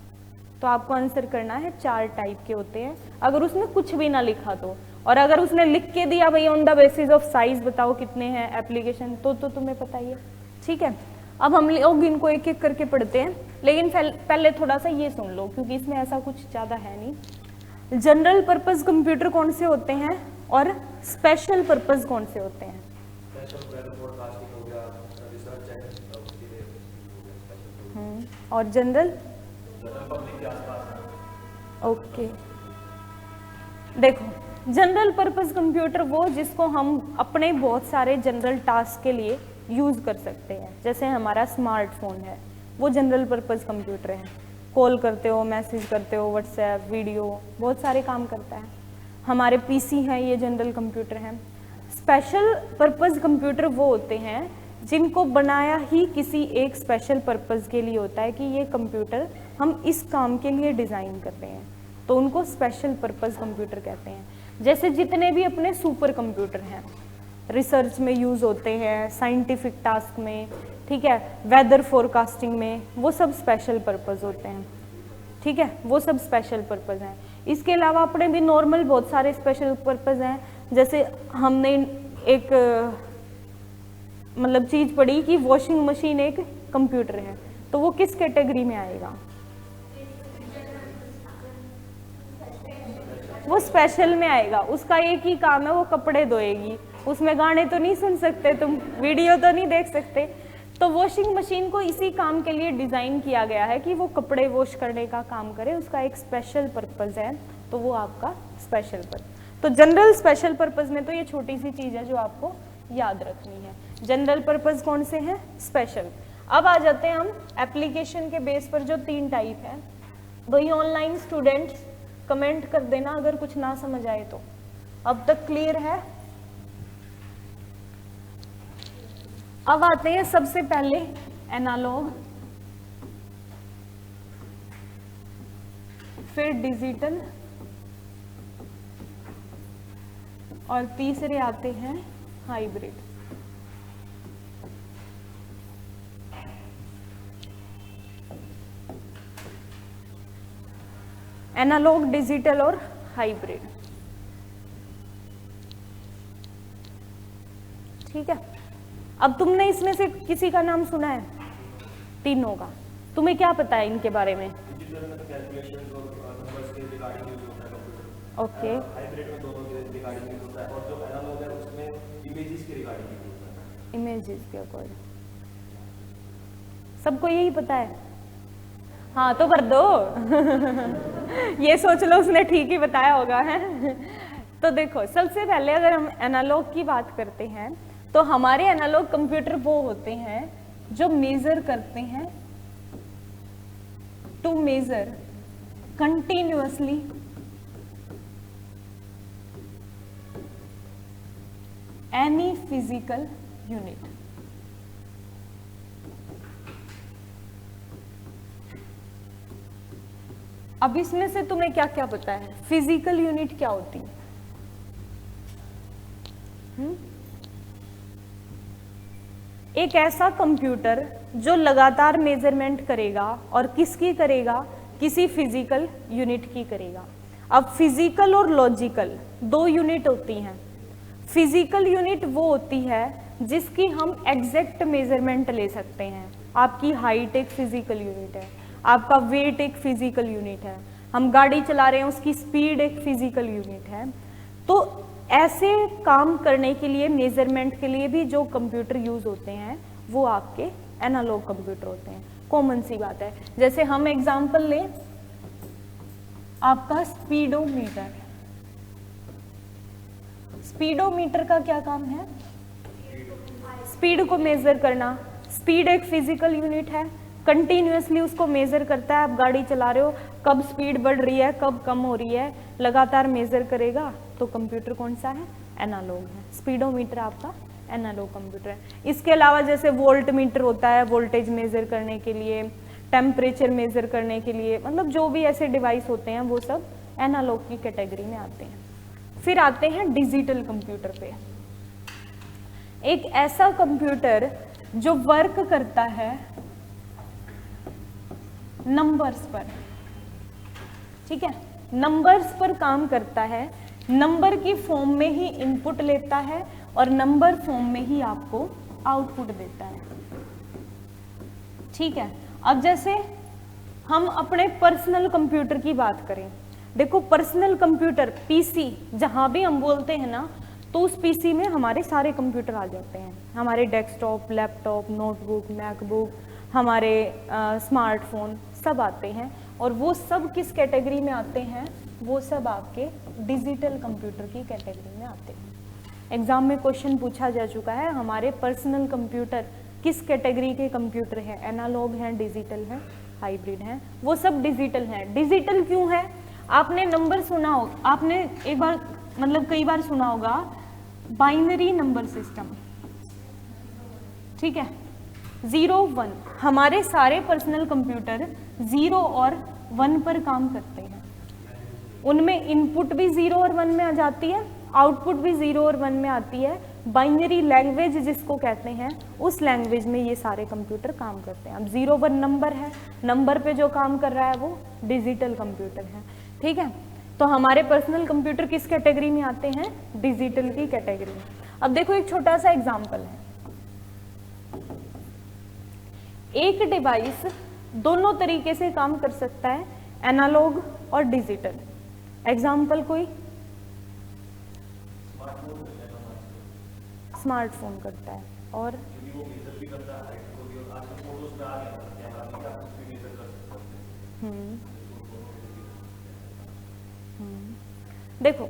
तो आपको आंसर करना है 4 टाइप के होते हैं अगर उसने कुछ भी ना लिखा तो। और अगर उसने लिख के दिया भाई on the basis of size बताओ कितने हैं एप्लीकेशन, तो तुम्हें पता ही है। ठीक है, अब हम लोग इनको एक एक करके पढ़ते हैं, लेकिन पहले थोड़ा सा ये सुन लो क्योंकि इसमें ऐसा कुछ ज़्यादा है नहीं। जनरल पर्पस कंप्यूटर कौन से होते हैं और स्पेशल पर्पस कौन से होते हैं? और जनरल? ओके, देखो जनरल पर्पस कंप्यूटर वो जिसको हम अपने बहुत सारे जनरल टास्क के लिए यूज़ कर सकते हैं। जैसे हमारा स्मार्टफोन है, वो जनरल पर्पस कंप्यूटर है, कॉल करते हो, मैसेज करते हो, व्हाट्सएप, वीडियो, बहुत सारे काम करता है। हमारे पीसी हैं, ये जनरल कंप्यूटर हैं। स्पेशल पर्पस कंप्यूटर वो होते हैं जिनको बनाया ही किसी एक स्पेशल पर्पस के लिए होता है कि ये कंप्यूटर हम इस काम के लिए डिज़ाइन कर रहे हैं, तो उनको स्पेशल पर्पस कंप्यूटर कहते हैं। जैसे जितने भी अपने सुपर कंप्यूटर हैं, रिसर्च में यूज़ होते हैं, साइंटिफिक टास्क में, ठीक है, वेदर फोरकास्टिंग में, वो सब स्पेशल पर्पस होते हैं, ठीक है, वो सब स्पेशल पर्पस हैं। इसके अलावा अपने भी नॉर्मल बहुत सारे स्पेशल पर्पस हैं। जैसे हमने एक मतलब चीज़ पढ़ी कि वॉशिंग मशीन एक कंप्यूटर है, तो वो किस कैटेगरी में आएगा? वो स्पेशल में आएगा। उसका एक ही काम है, वो कपड़े धोएगी, उसमें गाने तो नहीं सुन सकते तुम, वीडियो तो नहीं देख सकते। तो वॉशिंग मशीन को इसी काम के लिए डिज़ाइन किया गया है कि वो कपड़े वॉश करने का काम करे, उसका एक स्पेशल पर्पज़ है, तो वो आपका स्पेशल पर्पज़। तो जनरल स्पेशल पर्पज़ में तो ये छोटी सी चीज़ है जो आपको याद रखनी है। जनरल पर्पज़ कौन से हैं? स्पेशल। अब आ जाते हैं हम एप्लीकेशन के बेस पर, जो 3 टाइप है। वही ऑनलाइन स्टूडेंट्स कमेंट कर देना अगर कुछ ना समझ आए तो। अब तक क्लियर है? अब आते हैं सबसे पहले एनालॉग, फिर डिजिटल, और तीसरे आते हैं हाइब्रिड। एनालॉग, डिजिटल और हाइब्रिड, ठीक है। अब तुमने इसमें से किसी का नाम सुना है? तीनों का। तुम्हें क्या पता है इनके बारे में? ओके, हाइब्रिड में दोनों के रिगार्डिंग यूज होता है, और जो एनालॉग है उसमें इमेजेस के रिगार्डिंग यूज होता है। इमेजेस के अकॉर्डिंग। सबको यही पता है? हाँ तो भर दो। ये सोच लो उसने ठीक ही बताया होगा, है। तो देखो, सबसे पहले अगर हम एनालॉग की बात करते हैं तो हमारे एनालॉग कंप्यूटर वो होते हैं जो मेजर करते हैं, to measure continuously any physical unit. अब इसमें से तुम्हें क्या क्या पता है? फिजिकल यूनिट क्या होती है? एक ऐसा कंप्यूटर जो लगातार मेजरमेंट करेगा, और किसकी करेगा? किसी फिजिकल यूनिट की करेगा। अब फिजिकल और लॉजिकल 2 यूनिट होती हैं। फिजिकल यूनिट वो होती है जिसकी हम एग्जैक्ट मेजरमेंट ले सकते हैं। आपकी हाइट एक फिजिकल यूनिट है, आपका वेट एक फिजिकल यूनिट है, हम गाड़ी चला रहे हैं उसकी स्पीड एक फिजिकल यूनिट है। तो ऐसे काम करने के लिए, मेजरमेंट के लिए भी जो कंप्यूटर यूज होते हैं वो आपके एनालॉग कंप्यूटर होते हैं। कॉमन सी बात है। जैसे हम एग्जांपल लें, आपका स्पीडोमीटर। स्पीडोमीटर का क्या काम है? स्पीड को मेजर करना। स्पीड एक फिजिकल यूनिट है, कंटिन्यूअसली उसको मेजर करता है। आप गाड़ी चला रहे हो, कब स्पीड बढ़ रही है, कब कम हो रही है, लगातार मेजर करेगा। तो कंप्यूटर कौन सा है? एनालॉग है। स्पीडोमीटर आपका एनालॉग कंप्यूटर है। इसके अलावा जैसे वोल्ट मीटर होता है, वोल्टेज मेजर करने के लिए, टेम्परेचर मेजर करने के लिए, मतलब जो भी ऐसे डिवाइस होते हैं वो सब एनालॉग की कैटेगरी में आते हैं। फिर आते हैं डिजिटल कंप्यूटर पे। एक ऐसा कंप्यूटर जो वर्क करता है नंबर्स पर, ठीक है, नंबर्स पर काम करता है, नंबर की फॉर्म में ही इनपुट लेता है और नंबर फॉर्म में ही आपको आउटपुट देता है, ठीक है। अब जैसे हम अपने पर्सनल कंप्यूटर की बात करें, देखो पर्सनल कंप्यूटर पीसी जहां भी हम बोलते हैं ना, तो उस पीसी में हमारे सारे कंप्यूटर आ जाते हैं। हमारे डेस्कटॉप, लैपटॉप, नोटबुक, मैकबुक, हमारे स्मार्टफोन सब आते हैं। और वो सब किस कैटेगरी में आते हैं, वो सब आपके डिजिटल कंप्यूटर की कैटेगरी में आते हैं। एग्जाम में क्वेश्चन पूछा जा चुका है, हमारे पर्सनल कंप्यूटर किस कैटेगरी के कंप्यूटर हैं, एनालॉग हैं, डिजिटल हैं, हाइब्रिड हैं, वो सब डिजिटल हैं। डिजिटल क्यों है, आपने नंबर सुना हो, आपने एक बार मतलब कई बार सुना होगा बाइनरी नंबर सिस्टम, ठीक है, 0 1, हमारे सारे पर्सनल कंप्यूटर 0 और 1 पर काम करते हैं। उनमें इनपुट भी 0 और 1 में आ जाती है, आउटपुट भी 0 और 1 में आती है। बाइनरी लैंग्वेज जिसको कहते हैं, उस लैंग्वेज में ये सारे कंप्यूटर काम करते हैं। अब 0 1 नंबर है, नंबर पे जो काम कर रहा है वो डिजिटल कंप्यूटर है, ठीक है। तो हमारे पर्सनल कंप्यूटर किस कैटेगरी में आते हैं, डिजिटल की कैटेगरी में। अब देखो एक छोटा सा एग्जांपल है, एक डिवाइस दोनों तरीके से काम कर सकता है, एनालॉग और डिजिटल। एग्जांपल कोई, स्मार्टफोन करता है, और देखो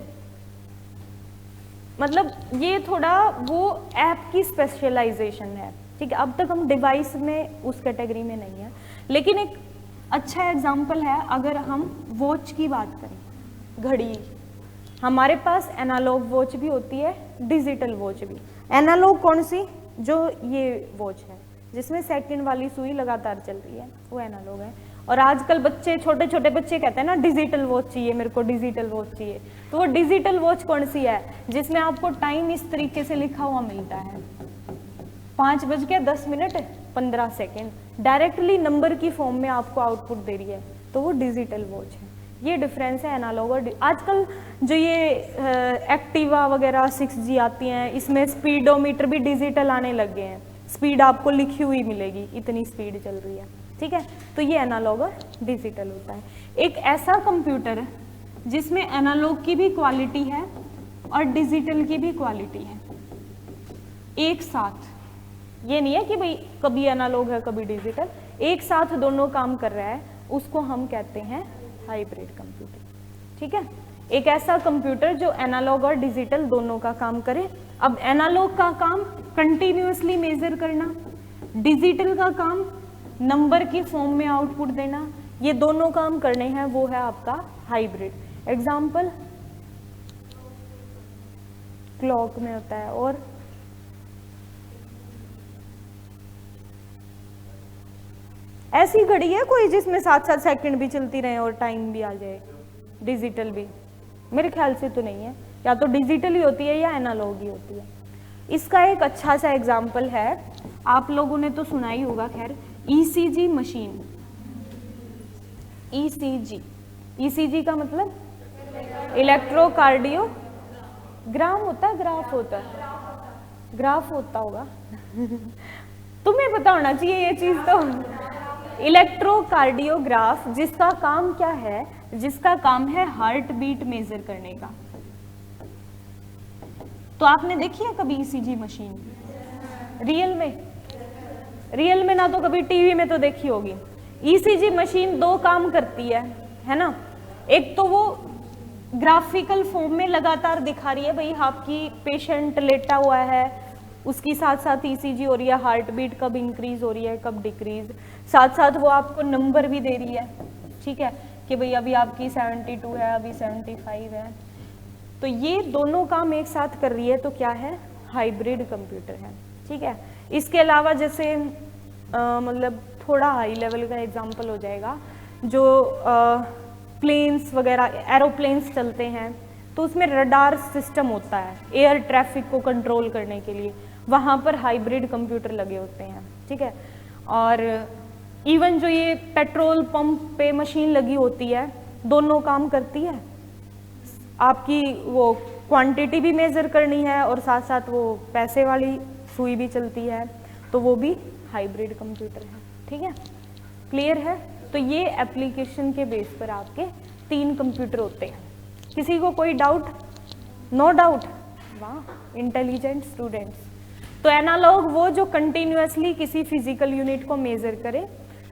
मतलब ये थोड़ा वो ऐप की स्पेशलाइजेशन है, ठीक है। अब तक हम डिवाइस में उस कैटेगरी में नहीं है, लेकिन एक अच्छा एग्जांपल है, अगर हम वॉच की बात करें, घड़ी, हमारे पास एनालॉग वॉच भी होती है, डिजिटल वॉच भी। एनालॉग कौन सी, जो ये वॉच है जिसमें सेकंड वाली सुई लगातार चल रही है, वो एनालॉग है। और आजकल बच्चे, छोटे छोटे बच्चे कहते हैं ना डिजिटल वॉच चाहिए, मेरे को डिजिटल वॉच चाहिए। तो वो डिजिटल वॉच कौन सी है, जिसमें आपको टाइम इस तरीके से लिखा हुआ मिलता है, 5:10:15, डायरेक्टली नंबर की फॉर्म में आपको आउटपुट दे रही है, तो वो डिजिटल वॉच है। ये डिफरेंस है एनालॉग और आजकल जो ये एक्टिवा वगैरह 6G आती हैं, इसमें स्पीडोमीटर भी डिजिटल आने लग गए हैं, स्पीड आपको लिखी हुई मिलेगी, इतनी स्पीड चल रही है, ठीक है। तो ये एनालॉग और डिजिटल होता है। एक ऐसा कंप्यूटर जिसमें एनालॉग की भी क्वालिटी है और डिजिटल की भी क्वालिटी है एक साथ, ये नहीं है कि भाई कभी एनालॉग है कभी डिजिटल, एक साथ दोनों काम कर रहा है, उसको हम कहते हैं हाइब्रिड कंप्यूटर, ठीक है। एक ऐसा कंप्यूटर जो एनालॉग और डिजिटल दोनों का काम करे। अब एनालॉग का काम कंटिन्यूअसली मेजर करना, डिजिटल का काम नंबर की फॉर्म में आउटपुट देना, ये दोनों काम करने हैं, वो है आपका हाइब्रिड। एग्जाम्पल क्लॉक में होता है, और ऐसी घड़ी है कोई जिसमें 7-7 सेकंड भी चलती रहे और टाइम भी आ जाए, डिजिटल भी? मेरे ख्याल से तो नहीं है, या तो डिजिटल ही होती है या एनालॉग ही होती है। इसका एक अच्छा सा एग्जाम्पल है, आप लोगों ने तो सुना ही होगा, खैर, ECG मशीन। ECG का मतलब इलेक्ट्रोकार्डियोग्राम होता है, ग्राफ होता होगा तुम्हें पता होना चाहिए ये चीज तो। इलेक्ट्रोकार्डियोग्राफ, जिसका काम क्या है, जिसका काम है हार्ट बीट मेजर करने का। तो आपने देखी है कभी ECG मशीन रियल में? ना तो कभी टीवी में तो देखी होगी। ECG मशीन 2 काम करती है ना। एक तो वो ग्राफिकल फॉर्म में लगातार दिखा रही है, भाई आपकी पेशेंट लेटा हुआ है, उसकी साथ साथ ECG हो रही है, हार्ट बीट कब इंक्रीज हो रही है कब डिक्रीज, साथ साथ वो आपको नंबर भी दे रही है, ठीक है, कि भाई अभी आपकी 72 है, अभी 75 है। तो ये दोनों काम एक साथ कर रही है, तो क्या है, हाइब्रिड कंप्यूटर है, ठीक है। इसके अलावा जैसे मतलब थोड़ा हाई लेवल का एग्जांपल हो जाएगा, जो प्लेन्स वगैरह, एरोप्लेन्स चलते हैं, तो उसमें रडार सिस्टम होता है एयर ट्रैफिक को कंट्रोल करने के लिए, वहाँ पर हाइब्रिड कंप्यूटर लगे होते हैं, ठीक है। और इवन जो ये पेट्रोल पंप पे मशीन लगी होती है, दोनों काम करती है, आपकी वो क्वांटिटी भी मेजर करनी है और साथ साथ वो पैसे वाली सुई भी चलती है, तो वो भी हाइब्रिड कंप्यूटर है, ठीक है। क्लियर है? तो ये एप्लीकेशन के बेस पर आपके 3 कंप्यूटर होते हैं। किसी को कोई डाउट? No doubt? वाह, इंटेलिजेंट स्टूडेंट्स। तो एनालॉग वो जो कंटिन्यूअसली किसी फिजिकल यूनिट को मेजर करे,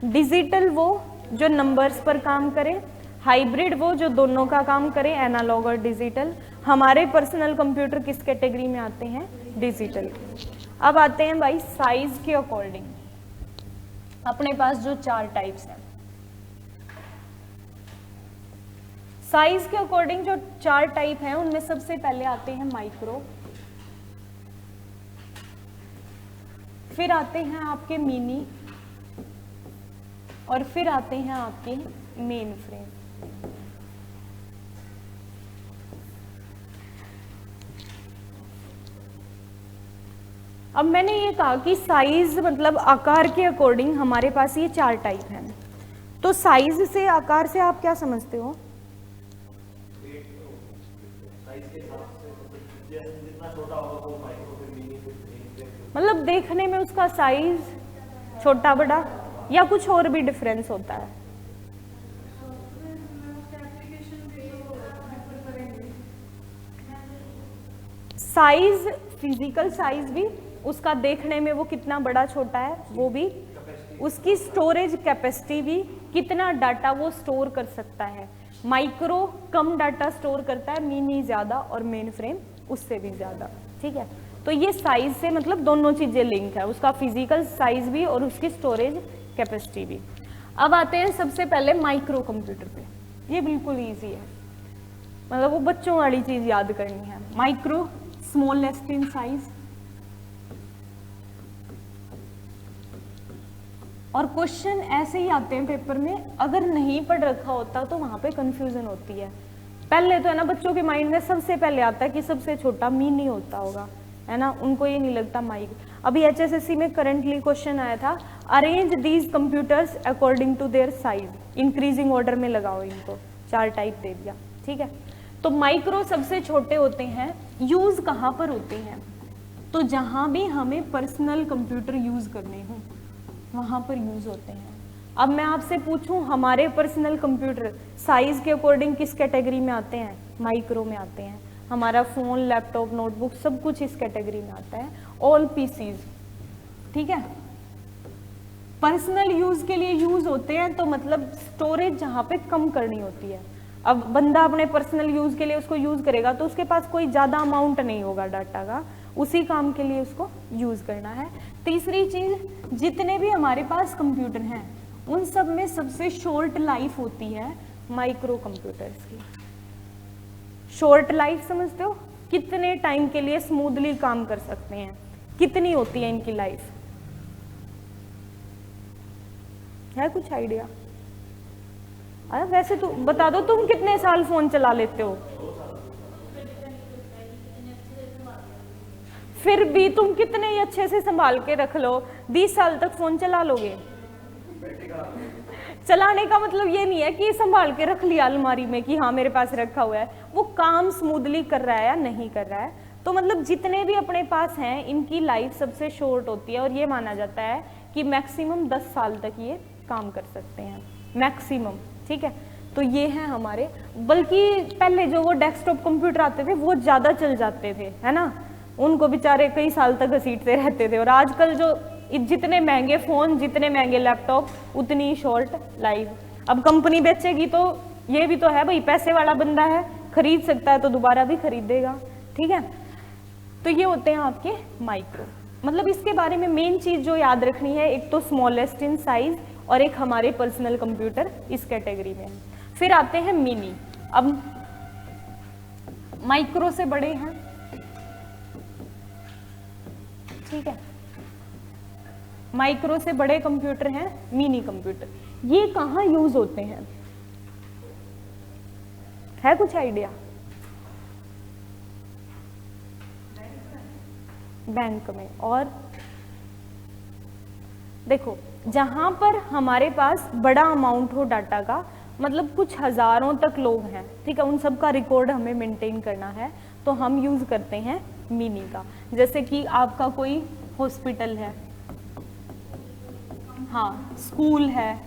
डिजिटल वो जो नंबर्स पर काम करे, हाइब्रिड वो जो दोनों का काम करे, एनालॉग और डिजिटल। हमारे पर्सनल कंप्यूटर किस कैटेगरी में आते हैं? डिजिटल। अब आते हैं भाई साइज के अकॉर्डिंग, अपने पास जो 4 टाइप्स हैं, साइज के अकॉर्डिंग जो 4 टाइप हैं उनमें सबसे पहले आते हैं माइक्रो, फिर आते हैं आपके मिनी, और फिर आते हैं आपके मेन फ्रेम। अब मैंने ये कहा कि साइज मतलब आकार के अकॉर्डिंग हमारे पास ये 4 टाइप हैं। तो साइज से, आकार से आप क्या समझते हो? मतलब देखने में उसका साइज छोटा बड़ा, या कुछ और भी डिफरेंस होता है? साइज, फिजिकल साइज भी, उसका देखने में वो कितना बड़ा छोटा है वो भी, उसकी स्टोरेज कैपेसिटी भी, कितना डाटा वो स्टोर कर सकता है। माइक्रो कम डाटा स्टोर करता है, मिनी ज्यादा, और मेन फ्रेम उससे भी ज्यादा। ठीक है, तो ये साइज से मतलब दोनों चीजें लिंक है, उसका फिजिकल साइज भी और उसकी स्टोरेज कैपेसिटी भी। अब आते हैं सबसे पहले माइक्रो कंप्यूटर पे। ये बिल्कुल इजी है, मतलब वो बच्चों वाली चीज याद करनी है। माइक्रो, स्मॉलेस्ट इन साइज, और क्वेश्चन ऐसे ही आते हैं पेपर में, अगर नहीं पढ़ रखा होता तो वहां पे कंफ्यूजन होती है। पहले तो है ना बच्चों के माइंड में सबसे पहले आता है कि सबसे छोटा मिनी होता होगा, है ना, उनको ये नहीं लगता माइक। अभी HSSC में करंटली क्वेश्चन आया था, arrange these computers according to their size, increasing order में लगाओ इनको, 4 टाइप दे दिया। ठीक है, तो माइक्रो सबसे छोटे होते हैं। यूज कहाँ पर होते हैं? तो जहां भी हमें पर्सनल कंप्यूटर यूज करने हो वहां पर यूज होते हैं। अब मैं आपसे पूछूं, हमारे पर्सनल कंप्यूटर साइज के अकॉर्डिंग किस कैटेगरी में आते हैं? माइक्रो में आते हैं। हमारा फोन, लैपटॉप, नोटबुक सब कुछ इस कैटेगरी में आता है, ऑल पीसीज। ठीक है, पर्सनल यूज के लिए यूज होते हैं, तो मतलब स्टोरेज जहां पे कम करनी होती है। अब बंदा अपने पर्सनल यूज के लिए उसको यूज करेगा तो उसके पास कोई ज्यादा अमाउंट नहीं होगा डाटा का, उसी काम के लिए उसको यूज करना है। तीसरी चीज, जितने भी हमारे पास कंप्यूटर हैं उन सब में सबसे शॉर्ट लाइफ होती है माइक्रो कंप्यूटर्स की। शॉर्ट लाइफ समझते हो? कितने टाइम के लिए स्मूथली काम कर सकते हैं, कितनी होती है इनकी लाइफ? है कुछ आइडिया? अरे वैसे तो बता दो, तुम कितने साल फोन चला लेते हो? फिर भी तुम कितने ही अच्छे से संभाल के रख लो, 20 साल तक फोन चला लोगे? चलाने का मतलब ये नहीं है कि संभाल के रख लिया अलमारी में कि हाँ मेरे पास रखा हुआ है, वो काम स्मूथली कर रहा है या नहीं कर रहा है। तो मतलब जितने भी अपने पास हैं इनकी लाइफ सबसे शॉर्ट होती है, और ये माना जाता है कि मैक्सिमम 10 साल तक ये काम कर सकते हैं, मैक्सिमम। ठीक है, तो ये हैं हमारे, बल्कि पहले जो वो डेस्कटॉप कंप्यूटर आते थे वो ज्यादा चल जाते थे, है ना, उनको बेचारे कई साल तक घसीटते रहते थे। और आजकल जो जितने महंगे फोन, जितने महंगे लैपटॉप, उतनी शॉर्ट लाइफ। अब कंपनी बेचेगी तो ये भी तो है भाई, पैसे वाला बंदा है, खरीद सकता है तो दोबारा भी खरीदेगा। ठीक है, तो ये होते हैं आपके माइक्रो। मतलब इसके बारे में मेन चीज जो याद रखनी है, एक तो स्मॉलेस्ट इन साइज और एक हमारे पर्सनल कंप्यूटर इस कैटेगरी में। फिर आते हैं मिनी। अब माइक्रो से बड़े हैं, ठीक है, माइक्रो से बड़े कंप्यूटर हैं मिनी कंप्यूटर। ये कहाँ यूज होते हैं? है कुछ आइडिया? बैंक में। और देखो, जहां पर हमारे पास बड़ा अमाउंट हो डाटा का, मतलब कुछ हजारों तक लोग हैं, ठीक है, उन सब का रिकॉर्ड हमें मेंटेन करना है, तो हम यूज करते हैं मिनी का। जैसे कि आपका कोई हॉस्पिटल है, हाँ, स्कूल है,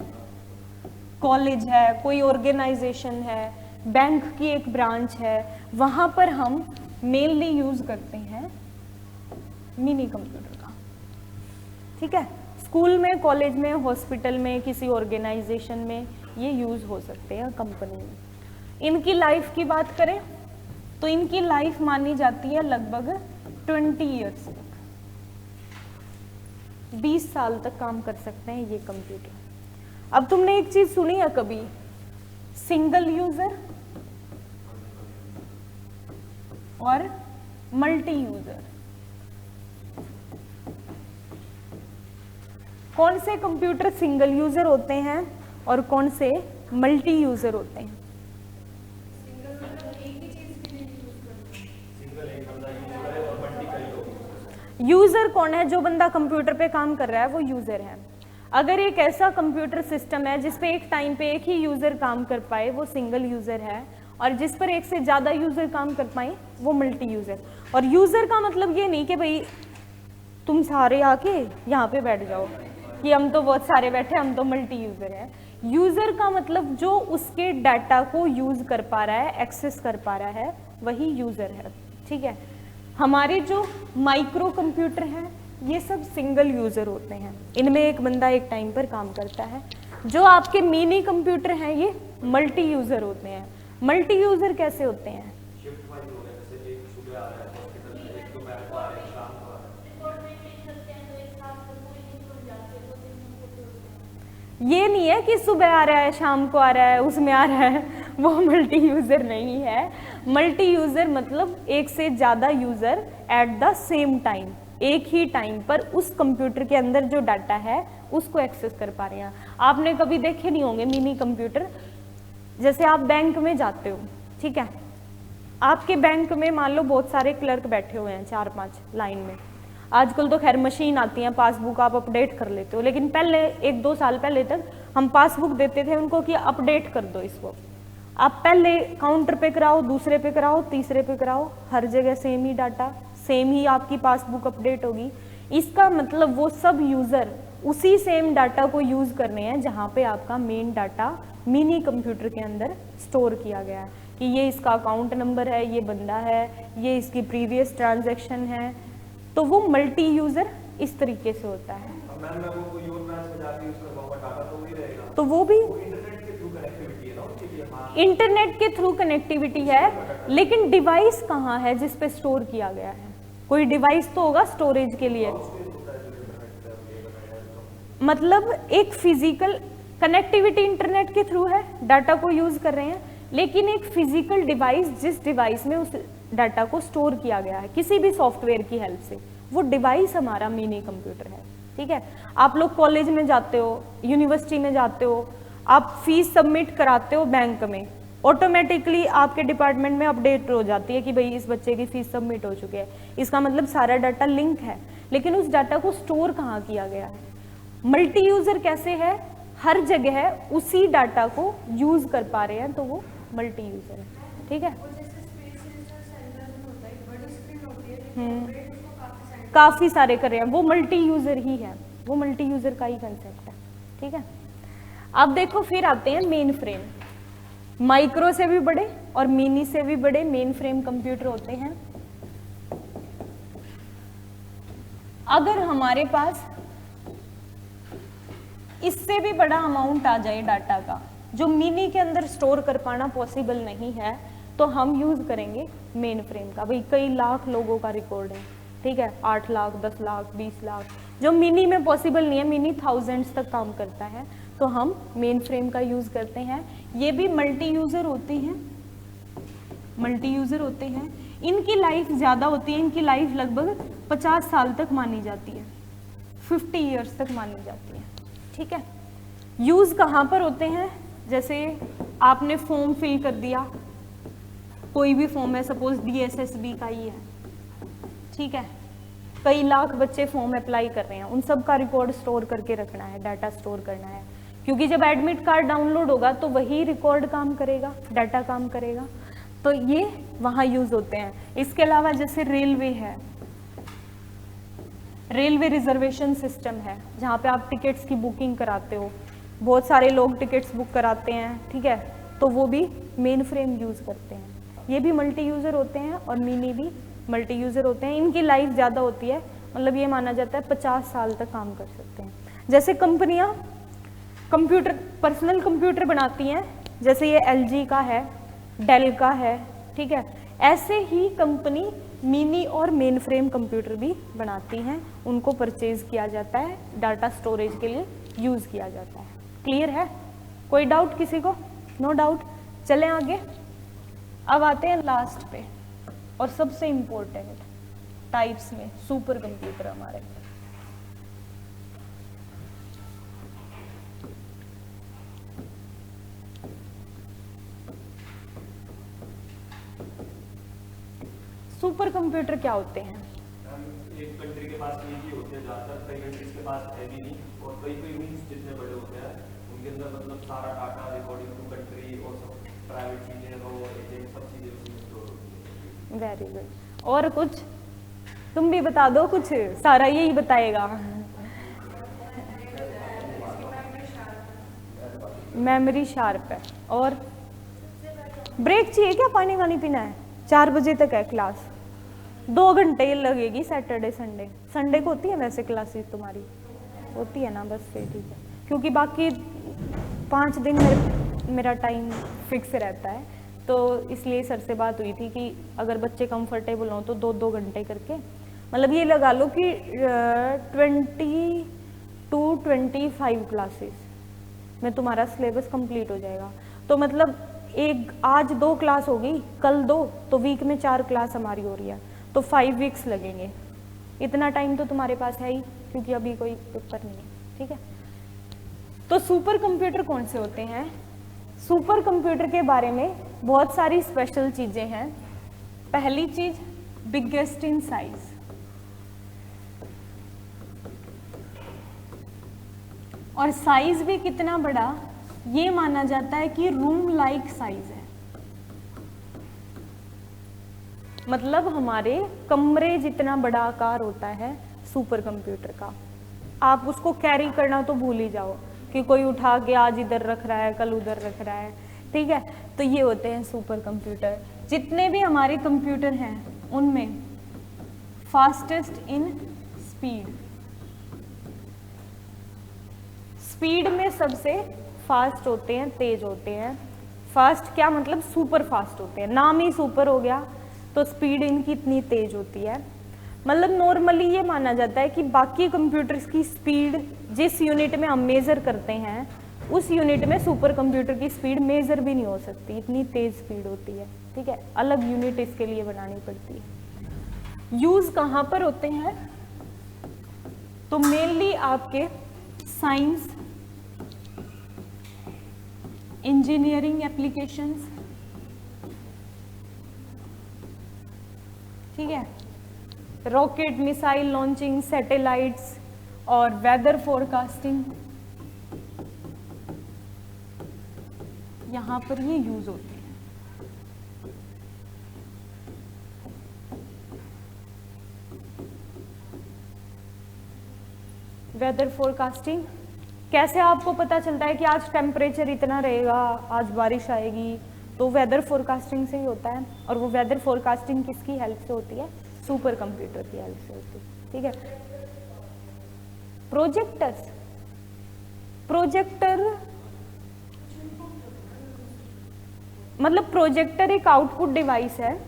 कॉलेज है, कोई ऑर्गेनाइजेशन है, बैंक की एक ब्रांच है, वहां पर हम मेनली यूज करते हैं मिनी कंप्यूटर का। ठीक है, स्कूल में, कॉलेज में, हॉस्पिटल में, किसी ऑर्गेनाइजेशन में ये यूज़ हो सकते हैं, कंपनी में। इनकी लाइफ की बात करें तो इनकी लाइफ मानी जाती है लगभग 20 ईयर्स तक, 20 साल तक काम कर सकते हैं ये कंप्यूटर। अब तुमने एक चीज सुनी है कभी, सिंगल यूजर और मल्टी यूजर? कौन से कंप्यूटर सिंगल यूजर होते हैं और कौन से मल्टी यूजर होते हैं? यूजर कौन है? जो बंदा कंप्यूटर पे काम कर रहा है वो यूजर है। अगर एक ऐसा कंप्यूटर सिस्टम है जिस पे एक टाइम पे एक ही यूजर काम कर पाए वो सिंगल यूजर है, और जिस पर एक से ज्यादा यूजर काम कर पाए वो मल्टी यूजर। और यूजर का मतलब ये नहीं कि भाई तुम सारे आके यहाँ पे बैठ जाओ कि हम तो बहुत सारे बैठे, हम तो मल्टी यूजर है। यूजर का मतलब जो उसके डाटा को यूज कर पा रहा है, एक्सेस कर पा रहा है, वही यूजर है। ठीक है, हमारे जो माइक्रो कंप्यूटर हैं ये सब सिंगल यूजर होते हैं, इनमें एक बंदा एक टाइम पर काम करता है। जो आपके मिनी कंप्यूटर हैं ये मल्टी यूजर होते हैं। मल्टी यूजर कैसे होते हैं? शिफ्ट वाइज हो गया, जैसे एक सुबह आ रहा है हॉस्पिटल में, एक दोपहर को आ रहा है, शाम को आ रहा है। ये नहीं है कि सुबह आ रहा है, शाम को आ रहा है, उसमें आ रहा है, वो मल्टी यूजर नहीं है। मल्टी यूजर मतलब एक से ज्यादा user at the same time, एक ही टाइम पर उस कंप्यूटर के अंदर जो डाटा है उसको एक्सेस कर पा रहे हैं। आपने कभी देखे नहीं होंगे मिनी कंप्यूटर, जैसे आप बैंक में जाते हो, ठीक है, आपके बैंक में मान लो बहुत सारे क्लर्क बैठे हुए हैं 4-5 लाइन में। आजकल तो खैर मशीन आती है, पासबुक आप अपडेट कर लेते हो, लेकिन पहले 1-2 साल पहले तक हम पासबुक देते थे उनको कि अपडेट कर दो इसको। आप पहले काउंटर पे कराओ, दूसरे पे कराओ, तीसरे पे कराओ, हर जगह सेम ही डाटा, सेम ही आपकी पासबुक अपडेट होगी। इसका मतलब वो सब यूजर उसी सेम डाटा को यूज कर रहे हैं जहाँ पे आपका मेन डाटा मिनी कंप्यूटर के अंदर स्टोर किया गया है कि ये इसका अकाउंट नंबर है, ये बंदा है, ये इसकी प्रीवियस ट्रांजैक्शन है। तो वो मल्टी यूजर इस तरीके से होता है। मैम मैं वो कोई और ब्रांच में जाके यूज करवाऊंगा, डाटा तो वही रहेगा, तो वो भी इंटरनेट के थ्रू कनेक्टिविटी है ना उसके लिए। हाँ, इंटरनेट के थ्रू कनेक्टिविटी है, लेकिन डिवाइस कहाँ है जिस पे स्टोर किया गया है? कोई डिवाइस तो होगा स्टोरेज के लिए। मतलब एक फिजिकल कनेक्टिविटी इंटरनेट के थ्रू है, डाटा को यूज कर रहे हैं, लेकिन एक फिजिकल डिवाइस जिस डिवाइस में उस डाटा को स्टोर किया गया है किसी भी सॉफ्टवेयर की हेल्प से, वो डिवाइस हमारा मिनी कंप्यूटर है। ठीक है, आप लोग कॉलेज में जाते हो, यूनिवर्सिटी में जाते हो, आप फीस सबमिट कराते हो बैंक में, ऑटोमेटिकली आपके डिपार्टमेंट में अपडेट हो जाती है कि भाई इस बच्चे की फीस सबमिट हो चुकी है। इसका मतलब सारा डाटा लिंक है, लेकिन उस डाटा को स्टोर कहाँ किया गया है? मल्टी यूजर कैसे है? हर जगह उसी डाटा को यूज कर पा रहे हैं, तो वो मल्टी यूजर है। ठीक है, काफी सारे कर रहे हैं, वो मल्टी यूजर ही है, वो मल्टी यूजर का ही कंसेप्ट है। ठीक है, अब देखो फिर आते हैं मेन फ्रेम। माइक्रो से भी बड़े और मिनी से भी बड़े मेन फ्रेम कंप्यूटर होते हैं। अगर हमारे पास इससे भी बड़ा अमाउंट आ जाए डाटा का जो मिनी के अंदर स्टोर कर पाना पॉसिबल नहीं है, तो हम यूज करेंगे मेन फ्रेम का। भाई कई लाख लोगों का रिकॉर्ड है, ठीक है, 8 लाख, 10 लाख, 20 लाख, जो मिनी में पॉसिबल नहीं है, मिनी थाउजेंड्स तक काम करता है, तो हम मेन फ्रेम का यूज करते हैं। ये भी मल्टी यूजर होते हैं, मल्टी यूजर होते हैं। इनकी लाइफ ज्यादा होती है, इनकी लाइफ लगभग 50 साल तक मानी जाती है, 50 ईयर्स तक मानी जाती है। ठीक है, यूज कहाँ पर होते हैं? जैसे आपने फॉर्म फिल कर दिया, कोई भी फॉर्म है, सपोज DSSB का ही है, ठीक है, कई लाख बच्चे फॉर्म अप्लाई कर रहे हैं, उन सब का रिकॉर्ड स्टोर करके रखना है, डाटा स्टोर करना है, क्योंकि जब एडमिट कार्ड डाउनलोड होगा तो वही रिकॉर्ड काम करेगा, डाटा काम करेगा, तो ये वहाँ यूज होते हैं। इसके अलावा जैसे रेलवे है, रेलवे रिजर्वेशन सिस्टम है, जहाँ पे आप टिकट्स की बुकिंग कराते हो, बहुत सारे लोग टिकट्स बुक कराते हैं, ठीक है, तो वो भी मेन फ्रेम यूज करते हैं। ये भी मल्टी यूजर होते हैं और मिनी भी मल्टी यूजर होते हैं। इनकी लाइफ ज़्यादा होती है, मतलब ये माना जाता है 50 साल तक काम कर सकते हैं। जैसे कंपनियां कंप्यूटर, पर्सनल कंप्यूटर बनाती हैं, जैसे ये LG का है, डेल का है, ठीक है, ऐसे ही कंपनी मिनी और मेन फ्रेम कंप्यूटर भी बनाती हैं, उनको परचेज किया जाता है, डाटा स्टोरेज के लिए यूज किया जाता है। क्लियर है? कोई डाउट किसी को? No doubt. चलें आगे। अब आते हैं लास्ट पे और सबसे इंपॉर्टेंट टाइप्स में सुपर कंप्यूटर हमारे। सुपर कंप्यूटर क्या होते हैं? एक कंट्री के पास एक ही होते हैं ज़्यादातर, कई कंट्रीज के पास है भी नहीं, और कई कई रूम्स जितने बड़े होते हैं उनके अंदर मतलब सारा डाटा अकॉर्डिंग टू कंट्री और सब प्राइवेट चीज़ें वो सब चीज़ें उसमें स्टोर होती हैं। Very good. और कुछ तुम भी बता दो कुछ, सारा यही बताएगा। मेमोरी शार्प है। और ब्रेक चाहिए क्या? पानी वानी पीना है? 4 बजे तक है क्लास, 2 घंटे लगेगी। सैटरडे संडे, संडे को होती है वैसे क्लासेस तुम्हारी? होती है ना, बस फिर ठीक है, क्योंकि बाकी 5 दिन मेरा टाइम फिक्स रहता है, तो इसलिए सर से बात हुई थी कि अगर बच्चे कंफर्टेबल हों तो 2-2 घंटे करके, मतलब ये लगा लो कि 20 to 25 क्लासेस में तुम्हारा सिलेबस कंप्लीट हो जाएगा। तो मतलब एक आज 2 क्लास होगी, कल 2, तो वीक में 4 क्लास हमारी हो रही है, तो 5 वीक्स लगेंगे। इतना टाइम तो तुम्हारे पास है ही, क्योंकि अभी कोई पेपर नहीं है, ठीक है। तो सुपर कंप्यूटर कौन से होते हैं? सुपर कंप्यूटर के बारे में बहुत सारी स्पेशल चीजें हैं। पहली चीज, बिगेस्ट इन साइज। और साइज भी कितना बड़ा, ये माना जाता है कि रूम लाइक साइज है, मतलब हमारे कमरे जितना बड़ा आकार होता है सुपर कंप्यूटर का। आप उसको कैरी करना तो भूल ही जाओ कि कोई उठा के आज इधर रख रहा है, कल उधर रख रहा है, ठीक है। तो ये होते हैं सुपर कंप्यूटर। जितने भी हमारे कंप्यूटर हैं उनमें फास्टेस्ट इन स्पीड, स्पीड में सबसे फास्ट होते हैं, तेज होते हैं। फास्ट क्या मतलब? सुपर फास्ट होते हैं, नाम ही सुपर हो गया, तो स्पीड इनकी इतनी तेज होती है। मतलब नॉर्मली ये माना जाता है कि बाकी कंप्यूटर्स की स्पीड जिस यूनिट में हम मेजर करते हैं उस यूनिट में सुपर कंप्यूटर की स्पीड मेजर भी नहीं हो सकती, इतनी तेज स्पीड होती है, ठीक है। अलग यूनिट इसके लिए बनानी पड़ती है। यूज कहाँ पर होते हैं? तो मेनली आपके साइंस, इंजीनियरिंग एप्लीकेशंस, ठीक है, रॉकेट, मिसाइल लॉन्चिंग, सैटेलाइट्स और वेदर फोरकास्टिंग, यहां पर ये यूज होते हैं। वेदर फोरकास्टिंग कैसे आपको पता चलता है कि आज टेम्परेचर इतना रहेगा, आज बारिश आएगी? तो वेदर फोरकास्टिंग से ही होता है। और वो वेदर फोरकास्टिंग किसकी हेल्प से होती है? सुपर कंप्यूटर की हेल्प से होती है, ठीक है। प्रोजेक्टर्स, प्रोजेक्टर मतलब प्रोजेक्टर एक आउटपुट डिवाइस है।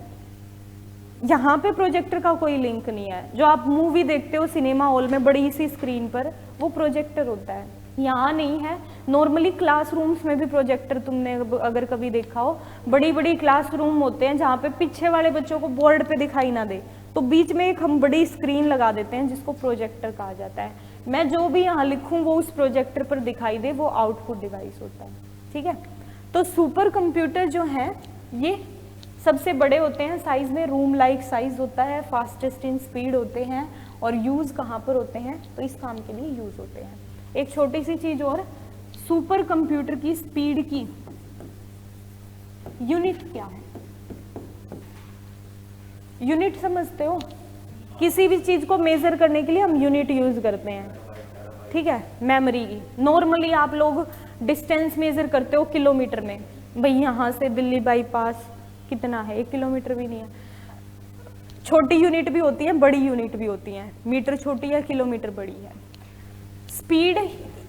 यहाँ पे प्रोजेक्टर का कोई लिंक नहीं है। जो आप मूवी देखते हो सिनेमा हॉल में बड़ी सी स्क्रीन पर, वो प्रोजेक्टर होता है, यहाँ नहीं है। नॉर्मली क्लासरूम्स में भी प्रोजेक्टर तुमने अगर कभी देखा हो, बड़ी बड़ी क्लासरूम होते हैं जहाँ पे पीछे वाले बच्चों को बोर्ड पे दिखाई ना दे, तो बीच में एक हम बड़ी स्क्रीन लगा देते हैं जिसको प्रोजेक्टर कहा जाता है। मैं जो भी यहाँ लिखूँ वो उस प्रोजेक्टर पर दिखाई दे, वो आउटपुट डिवाइस होता है, ठीक है। तो सुपर कंप्यूटर जो है ये सबसे बड़े होते हैं साइज में, रूम लाइक साइज होता है, फास्टेस्ट इन स्पीड होते हैं। और यूज कहाँ पर होते हैं? तो इस काम के लिए यूज होते हैं। एक छोटी सी चीज और, सुपर कंप्यूटर की स्पीड की यूनिट क्या है? यूनिट समझते हो? किसी भी चीज को मेजर करने के लिए हम यूनिट यूज करते हैं, ठीक है। मेमोरी की नॉर्मली आप लोग डिस्टेंस मेजर करते हो किलोमीटर में, भाई यहाँ से दिल्ली बाईपास कितना है? 1 किलोमीटर भी नहीं है। छोटी यूनिट भी होती है, बड़ी यूनिट भी होती है। मीटर छोटी है, किलोमीटर बड़ी है। स्पीड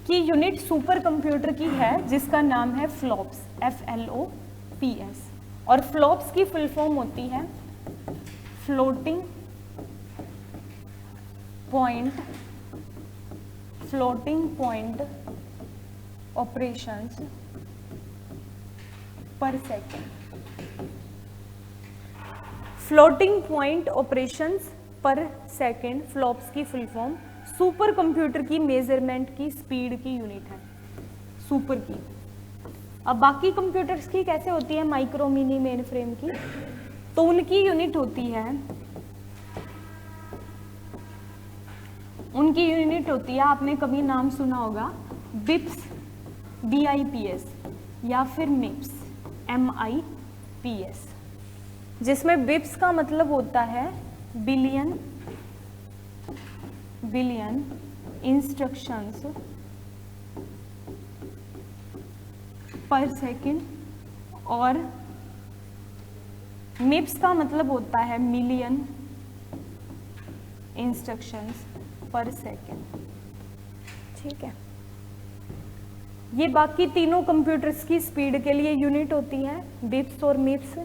की यूनिट सुपर कंप्यूटर की है जिसका नाम है फ्लॉप्स, FLOPS, और फ्लॉप्स की फुल फॉर्म होती है फ्लोटिंग पॉइंट ऑपरेशंस पर सेकेंड। फ्लोटिंग पॉइंट ऑपरेशंस पर सेकेंड फ्लॉप्स की फुल फॉर्म सुपर कंप्यूटर की मेजरमेंट की स्पीड की यूनिट है, सुपर की। अब बाकी कंप्यूटर्स की कैसे होती है, माइक्रो, मिनी, मेन फ्रेम की, तो उनकी यूनिट होती है, आपने कभी नाम सुना होगा बिप्स, BIPS, या फिर मिप्स, MIPS, जिसमें बिप्स का मतलब होता है बिलियन इंस्ट्रक्शंस पर सेकेंड, और मिप्स का मतलब होता है मिलियन इंस्ट्रक्शंस पर सेकेंड। ठीक है, ये बाकी तीनों कंप्यूटर्स की स्पीड के लिए यूनिट होती है बिप्स और मिप्स,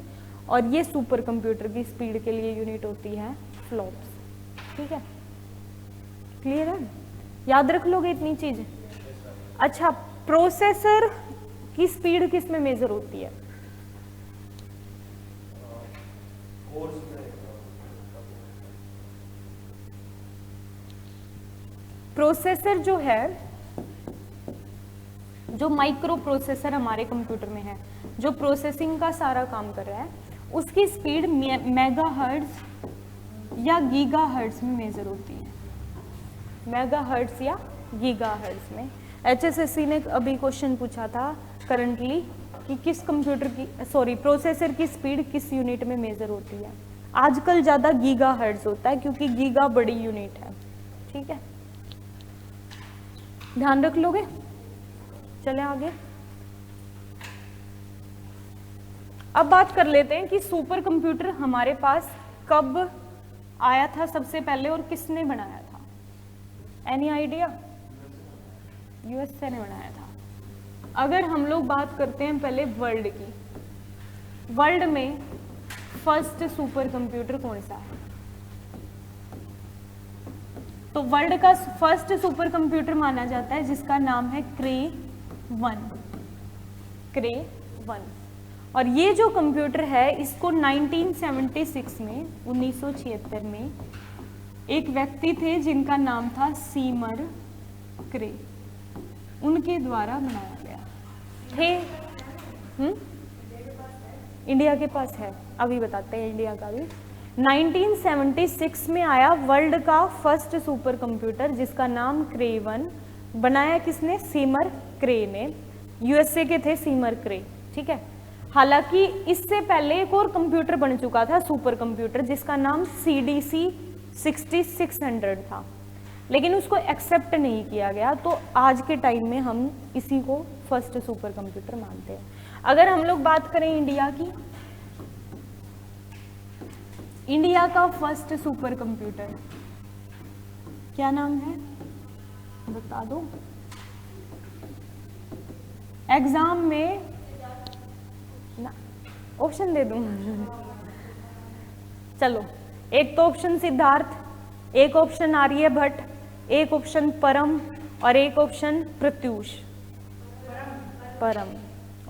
और ये सुपर कंप्यूटर की स्पीड के लिए यूनिट होती है फ्लॉप्स। ठीक है, क्लियर है, याद रख लोगे इतनी चीज। अच्छा, प्रोसेसर की स्पीड किस में मेजर होती है? प्रोसेसर जो है, जो माइक्रो प्रोसेसर हमारे कंप्यूटर में है, जो प्रोसेसिंग का सारा काम कर रहा है, उसकी स्पीड मेगाहर्ट्ज या गीगाहर्ट्ज में मेजर होती है, मेगाहर्ट्ज या गीगाहर्ट्ज में। HSSC ने अभी क्वेश्चन पूछा था करंटली कि किस कंप्यूटर की, सॉरी, प्रोसेसर की स्पीड किस यूनिट में मेजर होती है। आजकल ज़्यादा गीगाहर्ट्ज होता है क्योंकि गीगा बड़ी यूनिट है। ठीक है, ध्यान रख लोगे। चले आगे, अब बात कर लेते हैं कि सुपर कंप्यूटर हमारे पास कब आया था सबसे पहले और किसने बनाया था। Any idea? USA ने बनाया था। अगर हम लोग बात करते हैं पहले वर्ल्ड की, वर्ल्ड में फर्स्ट सुपर कंप्यूटर कौन सा है? तो वर्ल्ड का फर्स्ट सुपर कंप्यूटर माना जाता है जिसका नाम है क्रे 1। और ये जो कंप्यूटर है इसको 1976 में, 1976 में एक व्यक्ति थे जिनका नाम था सीमर क्रे, उनके द्वारा बनाया गया थे। इंडिया के पास है, अभी बताते हैं इंडिया का भी। 1976 में आया वर्ल्ड का फर्स्ट सुपर कंप्यूटर जिसका नाम क्रे 1, बनाया किसने? सीमर क्रे ने। USA के थे सीमर क्रे। ठीक है, हालांकि इससे पहले एक और कंप्यूटर बन चुका था सुपर कंप्यूटर जिसका नाम CDC 6600 था, लेकिन उसको एक्सेप्ट नहीं किया गया। तो आज के टाइम में हम इसी को फर्स्ट सुपर कंप्यूटर मानते हैं। अगर हम लोग बात करें इंडिया की, इंडिया का फर्स्ट सुपर कंप्यूटर क्या नाम है बता दो। एग्जाम में ना ऑप्शन दे दूं? चलो, एक तो ऑप्शन सिद्धार्थ, एक ऑप्शन आर्यभट्ट, एक ऑप्शन परम और एक ऑप्शन प्रत्यूष। परम।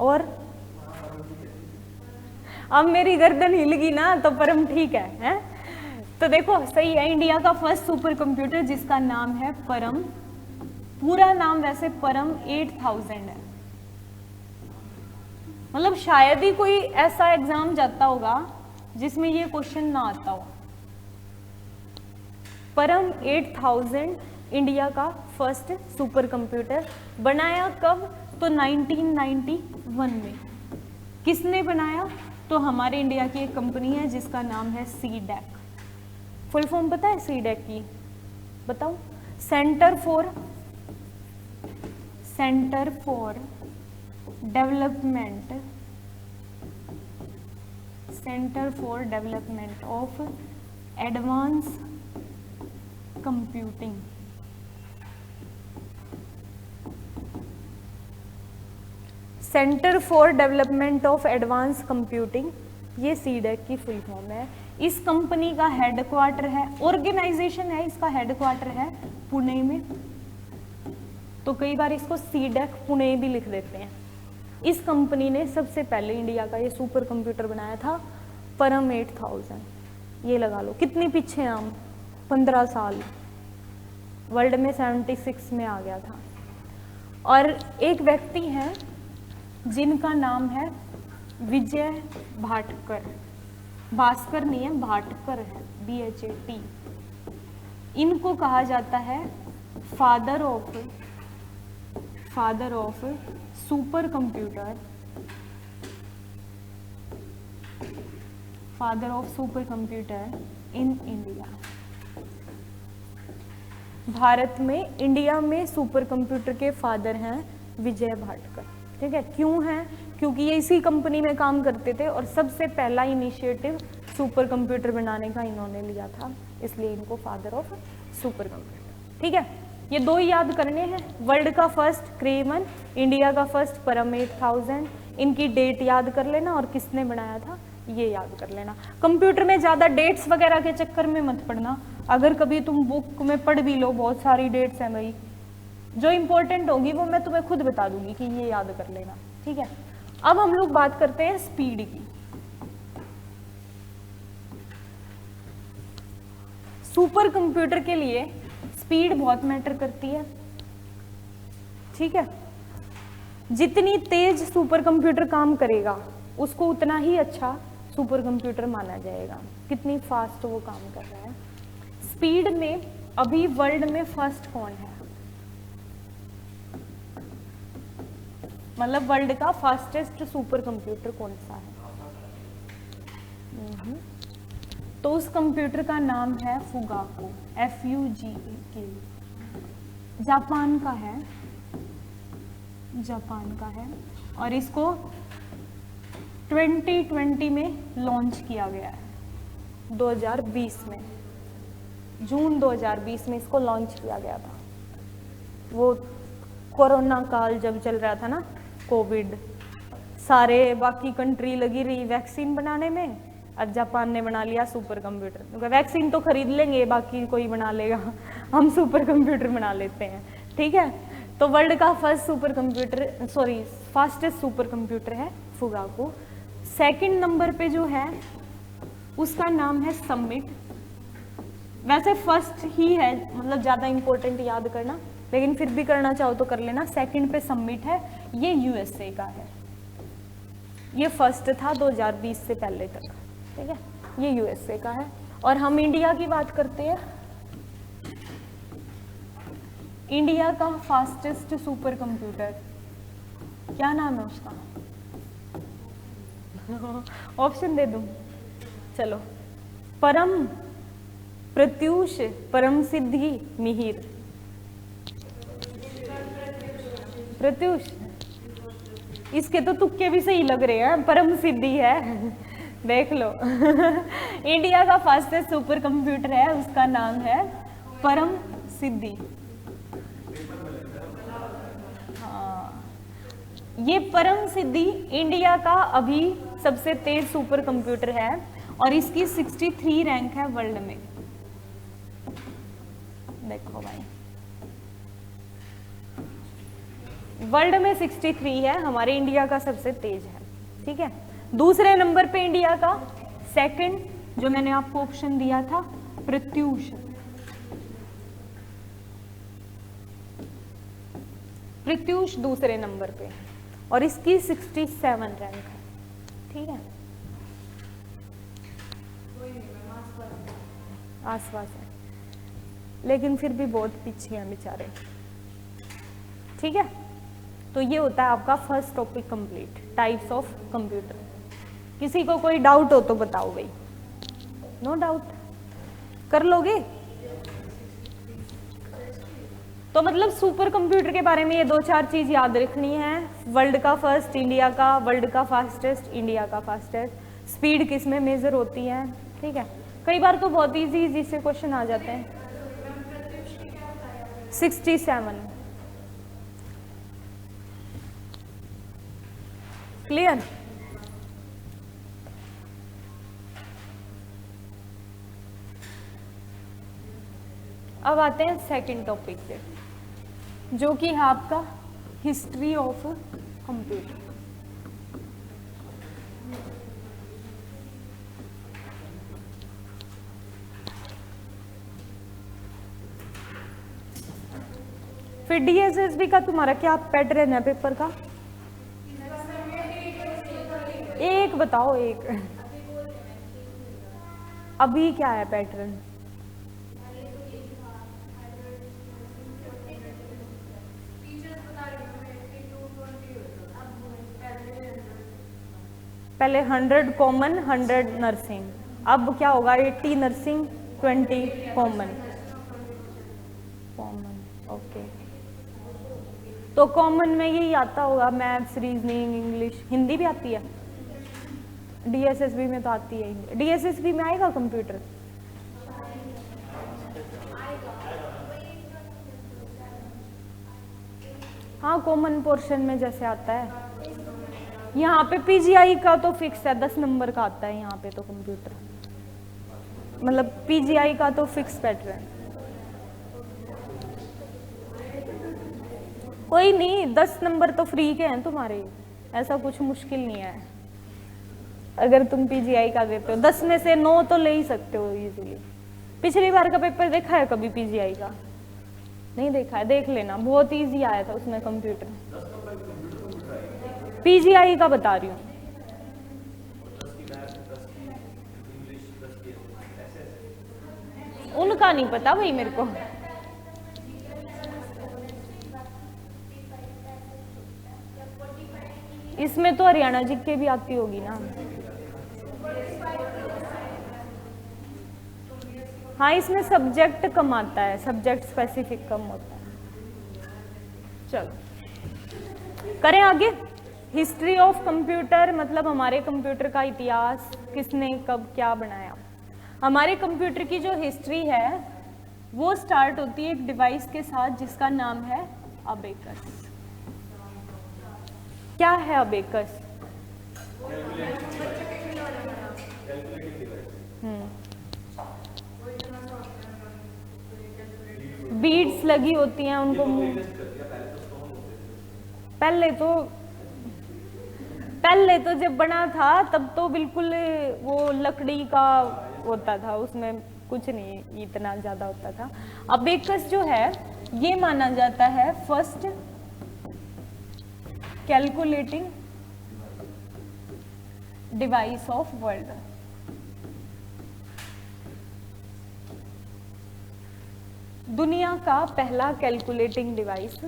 और अब मेरी गर्दन हिल गई ना, तो परम ठीक है? तो देखो सही है, इंडिया का फर्स्ट सुपर कंप्यूटर जिसका नाम है परम। पूरा नाम वैसे परम 8000 है। मतलब शायद ही कोई ऐसा एग्जाम जाता होगा जिसमें ये क्वेश्चन ना आता हो। परम 8000 इंडिया का फर्स्ट सुपर कंप्यूटर, बनाया कब? तो 1991 में। किसने बनाया? तो हमारे इंडिया की एक कंपनी है जिसका नाम है CDEC। फुल फॉर्म पता है CDEC की? बताओ। Centre for development of advance computing. Centre for development of advance computing, ये सीडेक की फुल फॉर्म है। इस कंपनी का हेडक्वार्टर है, ऑर्गेनाइजेशन है, इसका हेडक्वार्टर है पुणे में, तो कई बार इसको सीडेक पुणे भी लिख देते हैं। इस कंपनी ने सबसे पहले इंडिया का ये सुपर कंप्यूटर बनाया था, परम 8000। ये लगा लो कितनी पीछे हैं हम, 15 साल, वर्ल्ड में 76 में आ गया था। और एक व्यक्ति हैं जिनका नाम है विजय भाटकर, भास्कर नहीं है, भाटकर है, BHAT। इनको कहा जाता है father of super computer, father of super computer in India. Bharat में, इंडिया में सुपर कंप्यूटर के फादर हैं विजय भाटकर। ठीक है, क्यों हैं? क्योंकि ये इसी कंपनी में काम करते थे और सबसे पहला इनिशिएटिव सुपर कंप्यूटर बनाने का इन्होंने लिया था, इसलिए इनको फादर ऑफ सुपर कंप्यूटर। ठीक है, ये दो ही याद करने हैं, वर्ल्ड का फर्स्ट क्रेमन, इंडिया का फर्स्ट परम 8000। इनकी डेट याद कर लेना और किसने बनाया था ये याद कर लेना। कंप्यूटर में ज़्यादा डेट्स वगैरह के चक्कर में मत पड़ना, अगर कभी तुम बुक में पढ़ भी लो, बहुत सारी डेट्स हैं भाई, जो इंपॉर्टेंट होगी वो मैं तुम्हें खुद बता दूंगी कि ये याद कर लेना। ठीक है, अब हम लोग बात करते हैं स्पीड की। सुपर कंप्यूटर के लिए स्पीड बहुत मैटर करती है। ठीक है, जितनी तेज सुपर कंप्यूटर काम करेगा उसको उतना ही अच्छा सुपर कंप्यूटर माना जाएगा, कितनी फास्ट वो काम कर रहा है। स्पीड में अभी वर्ल्ड में फर्स्ट कौन है, मतलब वर्ल्ड का फास्टेस्ट सुपर कंप्यूटर कौन सा है? तो उस कंप्यूटर का नाम है फुगाको, FUGAK। जापान का है, जापान का है, और इसको 2020 में लॉन्च किया गया है, 2020 में, जून 2020 में इसको लॉन्च किया गया था। वो कोरोना काल जब चल रहा था ना, कोविड, सारे बाकी कंट्री लगी रही वैक्सीन बनाने में, और जापान ने बना लिया सुपर कंप्यूटर। वैक्सीन तो खरीद लेंगे, बाकी कोई बना लेगा, हम सुपर कंप्यूटर बना लेते हैं। ठीक है, तो वर्ल्ड का first super computer, sorry fastest super computer है फुगाको। सेकंड नंबर पे जो है उसका नाम है समिट। वैसे फर्स्ट ही है, मतलब ज़्यादा इंपॉर्टेंट याद करना, लेकिन फिर भी करना चाहो तो कर लेना। सेकंड पे समिट है, ये USA का है, ये फर्स्ट था 2020 से पहले तक। ठीक है, ये USA का है। और हम इंडिया की बात करते हैं, इंडिया का फास्टेस्ट सुपर कंप्यूटर क्या नाम है उसका? ऑप्शन दे दूं? चलो, परम, प्रत्यूष, परम सिद्धि, मिहिर। प्रत्यूष, इसके तो तुक्के भी सही लग रहे हैं, परम सिद्धि है, देख लो। इंडिया का फास्टेस्ट सुपर कंप्यूटर है, उसका नाम है परम सिद्धि। हाँ, ये परम सिद्धि इंडिया का अभी सबसे तेज सुपर कंप्यूटर है और इसकी 63 रैंक है वर्ल्ड में। देखो भाई, वर्ल्ड में 63 है, हमारे इंडिया का सबसे तेज है। ठीक है, दूसरे नंबर पे इंडिया का सेकंड, जो मैंने आपको ऑप्शन दिया था, प्रत्यूष। प्रत्यूष दूसरे नंबर पे और इसकी 67 रैंक है। ठीक है, आसपास है, लेकिन फिर भी बहुत पीछे हैं बेचारे। ठीक है, तो ये होता है आपका first topic complete, types of computer. किसी को कोई डाउट हो तो बताओ भाई। नो डाउट, कर लोगे? तो मतलब सुपर कंप्यूटर के बारे में ये 2-4 चीज याद रखनी है। वर्ल्ड का फर्स्ट इंडिया का, वर्ल्ड का फास्टेस्ट इंडिया का फास्टेस्ट। स्पीड किस में मेजर होती है? ठीक है, कई बार तो बहुत इजी से क्वेश्चन आ जाते हैं। 67। क्लियर? अब आते हैं सेकंड टॉपिक पे, जो कि है आपका हिस्ट्री ऑफ कंप्यूटर। फिर डीएसएसबी का तुम्हारा क्या पैटर्न है पेपर का? एक बताओ, एक। अभी क्या है पैटर्न? पहले 100 कॉमन 100 नर्सिंग, अब क्या होगा? 80 नर्सिंग 20 कॉमन। ओके, तो कॉमन में यही आता होगा, मैथ्स, रीजनिंग, इंग्लिश, हिंदी भी आती है। डीएसएसबी में तो आती है। डीएसएसबी में आएगा कंप्यूटर? हाँ, कॉमन पोर्शन में जैसे आता है। यहाँ पे पीजीआई का तो फिक्स है, 10 नंबर का आता है यहाँ पे तो कंप्यूटर, मतलब पीजीआई का तो फिक्स पैटर्न। कोई नहीं, 10 नंबर तो फ्री के हैं तुम्हारे, ऐसा कुछ मुश्किल नहीं है। अगर तुम पीजीआई का देते हो 10 में से 9 तो ले ही सकते हो इजीली। पिछली बार का पेपर देखा है कभी पीजीआई का? नहीं देखा है, देख लेना, बहुत इजी आया था उसमें कंप्यूटर। पीजीआई का बता रही हूँ। उनका नहीं पता भाई मेरे को। इसमें तो हरियाणा जी के भी आती होगी ना। हाँ, इसमें सब्जेक्ट कम आता है, सब्जेक्ट स्पेसिफिक कम होता है। चलो करें आगे। हिस्ट्री ऑफ कंप्यूटर मतलब हमारे कंप्यूटर का इतिहास, किसने कब क्या बनाया। हमारे कंप्यूटर की जो हिस्ट्री है वो स्टार्ट होती है एक डिवाइस के साथ जिसका नाम है अबेकस। क्या है अबेकस? बीड्स लगी होती हैं उनको। पहले तो जब बना था तब तो बिल्कुल वो लकड़ी का होता था, उसमें कुछ नहीं इतना ज्यादा होता था। अबेकस जो है ये माना जाता है first calculating device of world. दुनिया का पहला कैलकुलेटिंग डिवाइस।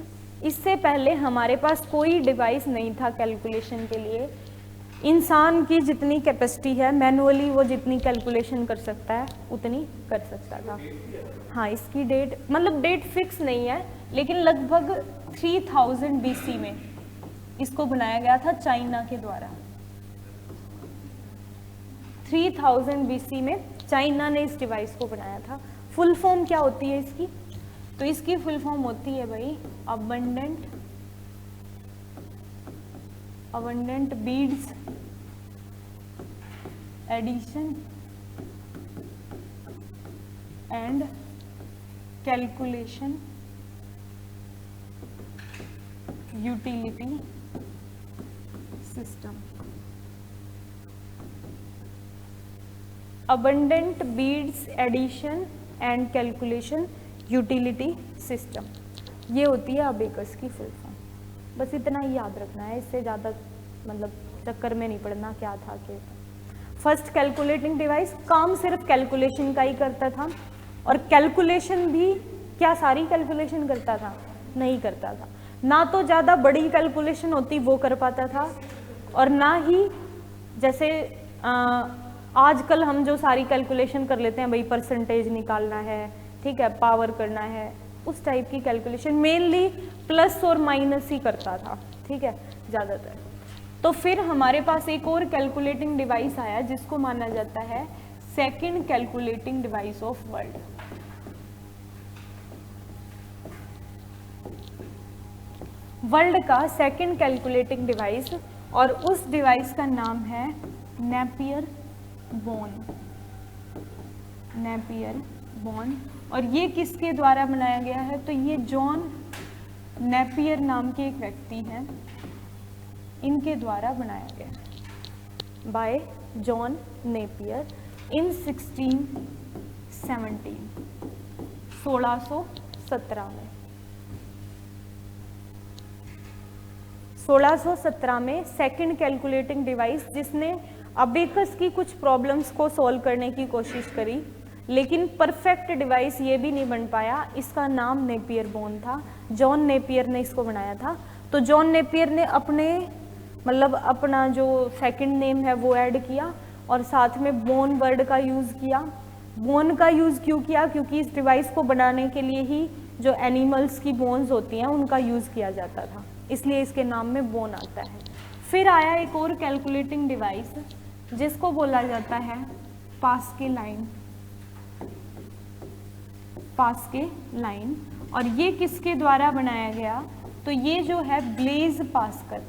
इससे पहले हमारे पास कोई डिवाइस नहीं था कैलकुलेशन के लिए। इंसान की जितनी कैपेसिटी है मैनुअली वो जितनी कैलकुलेशन कर सकता है उतनी कर सकता था। हाँ, इसकी डेट मतलब डेट फिक्स नहीं है, लेकिन लगभग 3000 BC में इसको बनाया गया था चाइना के द्वारा। 3000 BC में चाइना ने इस डिवाइस को बनाया था। फुल फॉर्म क्या होती है इसकी? तो इसकी फुल फॉर्म होती है भाई abundant beads addition and calculation utility system. Abundant beads addition and calculation utility system, ये होती है अबेकस की फुल फॉर्म। बस इतना ही याद रखना है, इससे ज़्यादा मतलब चक्कर में नहीं पड़ना क्या था क्या था। फर्स्ट कैलकुलेटिंग डिवाइस काम सिर्फ कैलकुलेशन का ही करता था, और कैलकुलेशन भी क्या सारी कैलकुलेशन करता था? नहीं करता था। ना तो ज़्यादा बड़ी कैलकुलेशन होती वो कर पाता था, और ना ही जैसे आजकल हम जो सारी कैलकुलेशन कर लेते हैं भाई परसेंटेज निकालना है, ठीक है, पावर करना है, उस टाइप की कैलकुलेशन मेनली प्लस और माइनस ही करता था, ठीक है, ज़्यादातर। तो फिर हमारे पास एक और कैलकुलेटिंग डिवाइस आया जिसको माना जाता है second calculating device of world. World का सेकंड कैलकुलेटिंग डिवाइस और उस डिवाइस का नाम है नेपियर बोन। Napier bone. और ये किसके द्वारा बनाया गया है? तो ये जॉन नेपियर नाम के एक व्यक्ति हैं, इनके द्वारा बनाया गया, बाय जॉन नेपियर इन 1617 में। 1617 में सेकंड कैलकुलेटिंग डिवाइस जिसने अबेकस की कुछ प्रॉब्लम्स को सॉल्व करने की कोशिश करी, लेकिन परफेक्ट डिवाइस ये भी नहीं बन पाया। इसका नाम नेपियर बोन था, जॉन नेपियर ने इसको बनाया था। तो जॉन नेपियर ने अपना जो सेकंड नेम है वो ऐड किया और साथ में बोन वर्ड का यूज़ किया। बोन का यूज़ क्यों किया? क्योंकि इस डिवाइस को बनाने के लिए ही जो एनिमल्स की बोन्स होती हैं उनका यूज़ किया जाता था, इसलिए इसके नाम में बोन आता है। फिर आया एक और कैलकुलेटिंग डिवाइस जिसको बोला जाता है पास्के लाइन। पास्के लाइन। और ये किसके द्वारा बनाया गया? तो ये जो है ब्लेज पास्कल।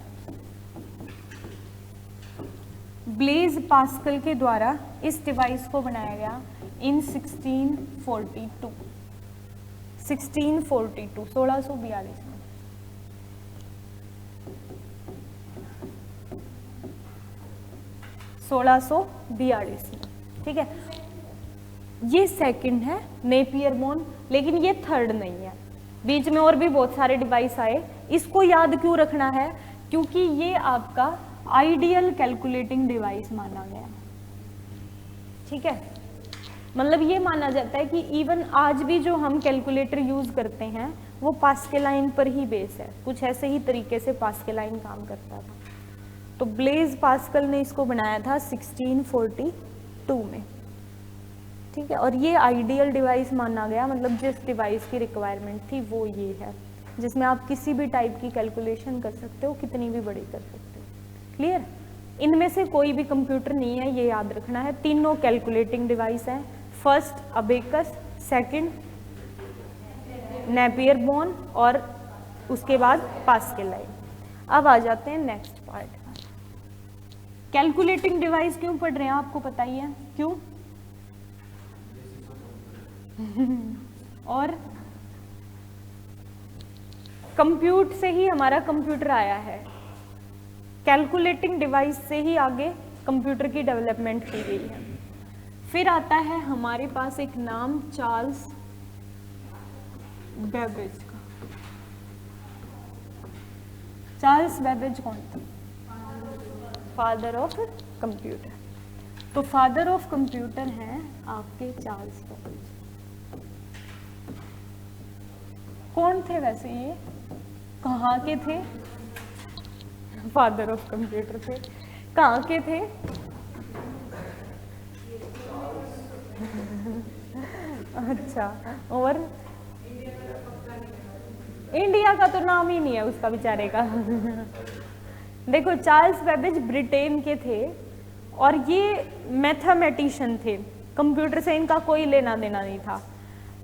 ब्लेज पास्कल के द्वारा इस डिवाइस को बनाया गया इन 1642 1642 में। 1642 में, ठीक है। ये सेकंड है नेपियर बोन, लेकिन ये थर्ड नहीं है। बीच में और भी बहुत सारे डिवाइस आए। इसको याद क्यों रखना है? क्योंकि ये आपका आइडियल कैलकुलेटिंग डिवाइस माना गया, ठीक है। मतलब ये माना जाता है कि इवन आज भी जो हम कैलकुलेटर यूज करते हैं वो पास्के लाइन पर ही बेस है। कुछ ऐसे ही तरीके से पास्के लाइन काम करता था। तो ब्लेज पास्कल ने इसको बनाया था 1642 में, ठीक है। और ये आइडियल डिवाइस माना गया, मतलब जिस डिवाइस की रिक्वायरमेंट थी वो ये है, जिसमें आप किसी भी टाइप की कैलकुलेशन कर सकते हो, कितनी भी बड़ी कर सकते हो। क्लियर? इनमें से कोई भी कंप्यूटर नहीं है, ये याद रखना है। तीनों कैलकुलेटिंग डिवाइस हैं। First abacus, second Napier bone और उसके बाद पास्कल लाइन। अब आ जाते हैं नेक्स्ट पार्ट। कैलकुलेटिंग डिवाइस क्यों पढ़ रहे हैं आपको पता ही है क्यों? और कंप्यूट से ही हमारा कंप्यूटर आया है। कैलकुलेटिंग डिवाइस से ही आगे कंप्यूटर की डेवलपमेंट की गई है। फिर आता है हमारे पास एक नाम चार्ल्स बेबेज का। चार्ल्स बेबेज कौन था? Father of computer. तो फादर ऑफ कंप्यूटर हैं आपके चार्ल्स बेबेज। कौन थे वैसे ये? कहाँ के थे? फादर ऑफ कंप्यूटर थे। कहाँ के थे? अच्छा, और इंडिया का तो नाम ही नहीं है उसका बेचारे का। देखो, चार्ल्स बेबेज ब्रिटेन के थे और ये मैथमेटिशियन थे। कंप्यूटर से इनका कोई लेना देना नहीं था।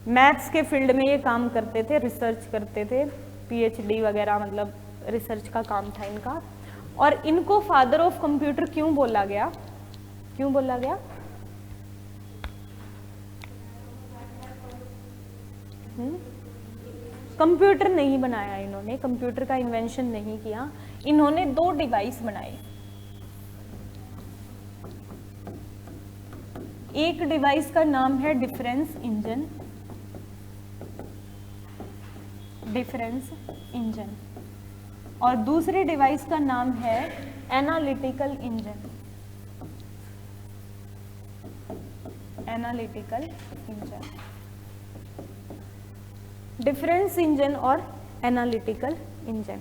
मैथ्स के फील्ड में ये काम करते थे, रिसर्च करते थे, पीएचडी वगैरह, मतलब रिसर्च का काम था इनका। और इनको फादर ऑफ कंप्यूटर क्यों बोला गया? क्यों बोला गया? कंप्यूटर नहीं बनाया इन्होंने, कंप्यूटर का इन्वेंशन नहीं किया। इन्होंने दो डिवाइस बनाए। एक डिवाइस का नाम है डिफरेंस इंजन। Difference engine. और दूसरे डिवाइस का नाम है analytical engine. Analytical engine. Difference engine और एनालिटिकल इंजन।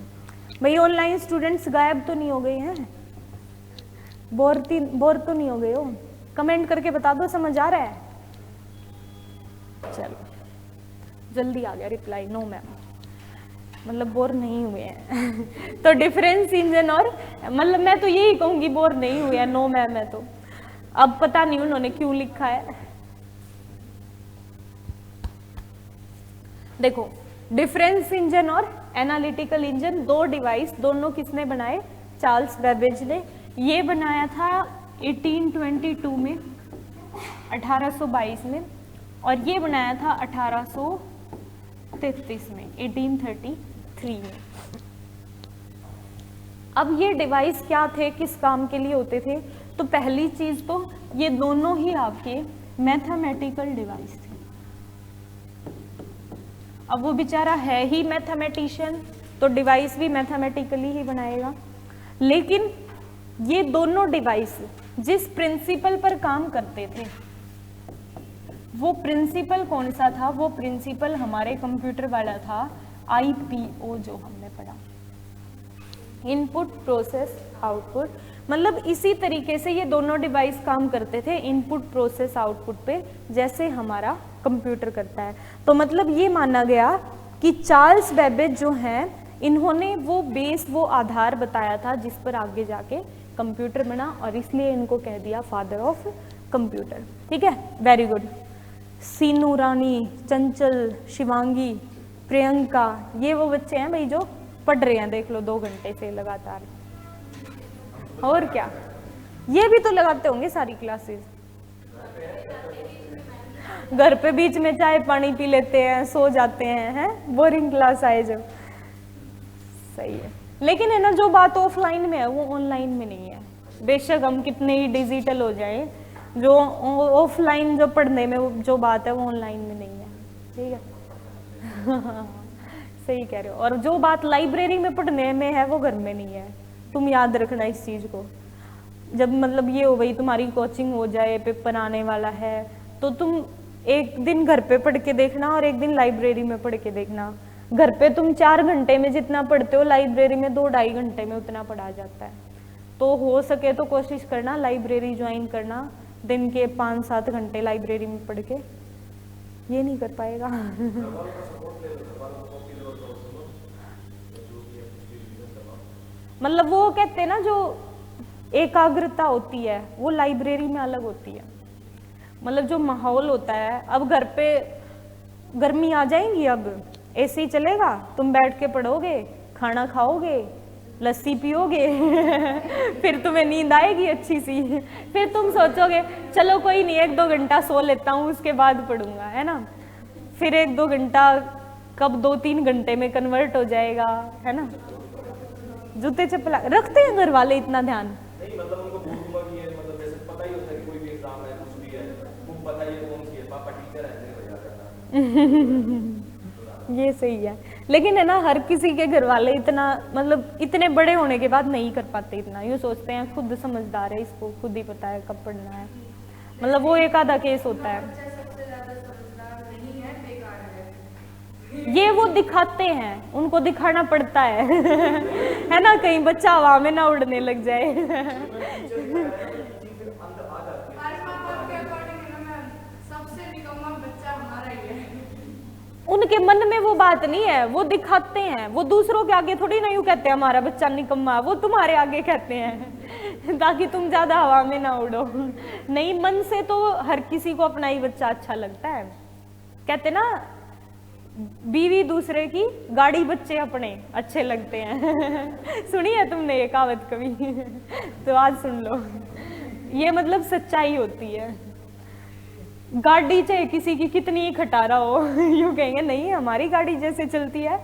भाई ऑनलाइन स्टूडेंट्स गायब तो नहीं हो गए हैं? बोर तो नहीं हो गए हो? कमेंट करके बता दो, समझ आ रहा है? चलो, जल्दी आ गया रिप्लाई, नो मैम, मतलब बोर नहीं हुए हैं। तो डिफरेंस इंजन और, मतलब मैं तो यही कहूंगी बोर नहीं हुए हैं, नो मैम है। तो अब पता नहीं उन्होंने क्यों लिखा है। देखो, डिफरेंस इंजन और एनालिटिकल इंजन दो डिवाइस, दोनों किसने बनाए? चार्ल्स बेबेज ने। ये बनाया था 1822 में, 1822 में, और ये बनाया था 1833 में, 1833 में। अब ये डिवाइस क्या थे, किस काम के लिए होते थे? तो पहली चीज तो ये दोनों ही आपके मैथमेटिकल डिवाइस थे। अब वो बेचारा है ही मैथमेटिशियन, तो डिवाइस भी मैथमेटिकली ही बनाएगा। लेकिन ये दोनों डिवाइस जिस प्रिंसिपल पर काम करते थे, वो प्रिंसिपल कौन सा था? वो प्रिंसिपल हमारे कंप्यूटर वाला था IPO, जो हमने पढ़ा, इनपुट प्रोसेस आउटपुट। मतलब इसी तरीके से ये दोनों डिवाइस काम करते थे इनपुट प्रोसेस आउटपुट पे, जैसे हमारा कंप्यूटर करता है। तो मतलब ये माना गया कि चार्ल्स बेबेज जो हैं, इन्होंने वो बेस, वो आधार बताया था जिस पर आगे जाके कंप्यूटर बना, और इसलिए इनको कह दिया फादर ऑफ कंप्यूटर। ठीक है, वेरी गुड। सीनू रानी, चंचल, शिवांगी, प्रियंका, ये वो बच्चे हैं भाई जो पढ़ रहे हैं, देख लो 2 घंटे से लगातार। और क्या, ये भी तो लगाते होंगे सारी क्लासेस। घर पे बीच में चाय पानी पी लेते हैं, सो जाते हैं, बोरिंग क्लास आए जब। सही है, लेकिन है ना, जो बात ऑफलाइन में है वो ऑनलाइन में नहीं है। बेशक हम कितने ही डिजिटल हो जाए, जो ऑफलाइन जो पढ़ने में जो बात है वो ऑनलाइन में नहीं है। ठीक है सही कह रहे हो। और जो बात लाइब्रेरी में पढ़ने में है वो घर में नहीं है, तुम याद रखना इस चीज को। जब मतलब ये हो गई, तुम्हारी कोचिंग हो जाए, पेपर आने वाला है, तो तुम एक दिन घर पे पढ़ के देखना और एक दिन लाइब्रेरी में पढ़ के देखना। घर पे तुम 4 घंटे में जितना पढ़ते हो, लाइब्रेरी में 2-2.5 घंटे में उतना पढ़ा जाता है। तो हो सके तो कोशिश करना लाइब्रेरी ज्वाइन करना, दिन के 5-7 घंटे लाइब्रेरी में पढ़ के। ये नहीं कर पाएगा मतलब वो कहते हैं ना, जो एकाग्रता होती है वो लाइब्रेरी में अलग होती है। मतलब जो माहौल होता है, अब घर पे गर्मी आ जाएंगी, अब एसी चलेगा, तुम बैठ के पढ़ोगे, खाना खाओगे, लस्सी पियोगे फिर तुम्हें नींद आएगी अच्छी सी, फिर तुम सोचोगे चलो कोई नहीं 1-2 घंटा सो लेता हूँ, उसके बाद पढ़ूंगा, है ना। फिर 1-2 घंटा कब 2-3 घंटे में कन्वर्ट हो जाएगा, है ना। जूते चप्पल रखते हैं घर वाले इतना ध्यान नहीं, मतलब उनको भूख भी है, मतलब जैसे पता ही होता है कि कोई भी एग्जाम है, कुछ भी है, वो पता ही है कौन सी है, पापा टीचर है, ये सही है। लेकिन है ना, हर किसी के घर वाले इतना, मतलब इतने बड़े होने के बाद नहीं कर पाते इतना। यूँ सोचते हैं खुद समझदार है, इसको खुद ही पता है कब पढ़ना है। मतलब वो एक आधा केस होता है, ये वो दिखाते हैं, उनको दिखाना पड़ता है है ना, कहीं बच्चा हवा में ना उड़ने लग जाए उनके मन में वो बात नहीं है, वो दिखाते हैं, वो दूसरों के आगे थोड़ी ना यूं कहते हैं हमारा बच्चा निकम्मा, वो तुम्हारे आगे कहते हैं ताकि तुम ज्यादा हवा में ना उड़ो। नहीं, मन से तो हर किसी को अपना ही बच्चा अच्छा लगता है। कहते ना, बीवी दूसरे की, गाड़ी बच्चे अपने अच्छे लगते हैं सुनी है तुमने ये कहावत कभी तो आज सुन लो, ये मतलब सच्चाई होती है। गाड़ी चाहे किसी की कितनी ही खटारा हो यूं कहेंगे नहीं हमारी गाड़ी जैसे चलती है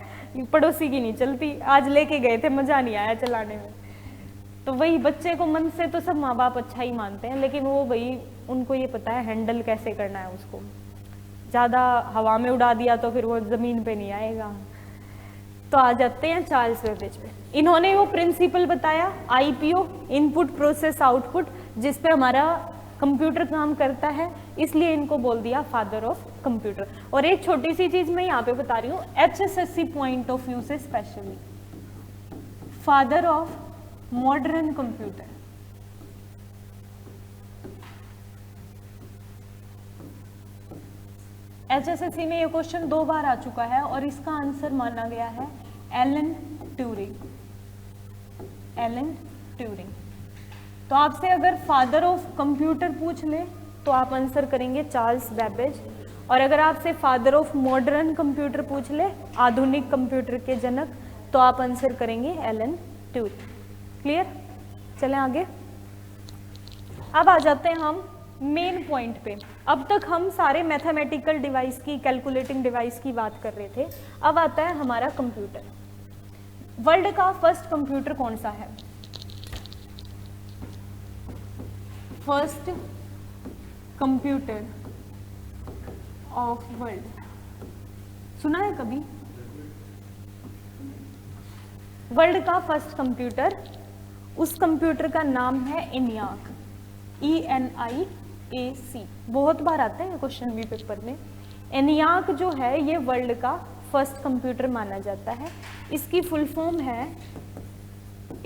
पड़ोसी की नहीं चलती, आज लेके गए थे मजा नहीं आया चलाने में। तो वही बच्चे को मन से तो सब माँ बाप अच्छा ही मानते हैं, लेकिन वो वही उनको ये पता है हैंडल कैसे करना है उसको। ज़्यादा हवा में उड़ा दिया तो फिर वो ज़मीन पे नहीं आएगा। तो आ जाते हैं चार्ल्स बेबेज पे। इन्होंने वो प्रिंसिपल बताया IPO, इनपुट प्रोसेस आउटपुट, जिस पे हमारा कंप्यूटर काम करता है, इसलिए इनको बोल दिया फादर ऑफ कंप्यूटर। और एक छोटी सी चीज मैं यहाँ पे बता रही हूँ, HSSC पॉइंट ऑफ व्यू से specially, father of modern computer. HSSC में ये क्वेश्चन 2 बार आ चुका है और इसका आंसर माना गया है एलन ट्यूरिंग। Alan Turing. तो आपसे अगर फादर ऑफ कंप्यूटर पूछ ले तो आप आंसर करेंगे चार्ल्स बेबेज, और अगर आपसे फादर ऑफ मॉडर्न कंप्यूटर पूछ ले, आधुनिक कंप्यूटर के जनक, तो आप आंसर करेंगे एलन ट्यूरिंग। क्लियर? चलें आगे। अब आ जाते हैं हम मेन पॉइंट पे। अब तक हम सारे मैथमेटिकल डिवाइस की, कैलकुलेटिंग डिवाइस की बात कर रहे थे। अब आता है हमारा कंप्यूटर। वर्ल्ड का फर्स्ट कंप्यूटर कौन सा है? फर्स्ट कंप्यूटर ऑफ वर्ल्ड, सुना है कभी? वर्ल्ड का फर्स्ट कंप्यूटर, उस कंप्यूटर का नाम है ENIAC, ENIAC। बहुत बार आता है क्वेश्चन भी पेपर में। ENIAC जो है ये वर्ल्ड का फर्स्ट कंप्यूटर माना जाता है। इसकी फुल फॉर्म है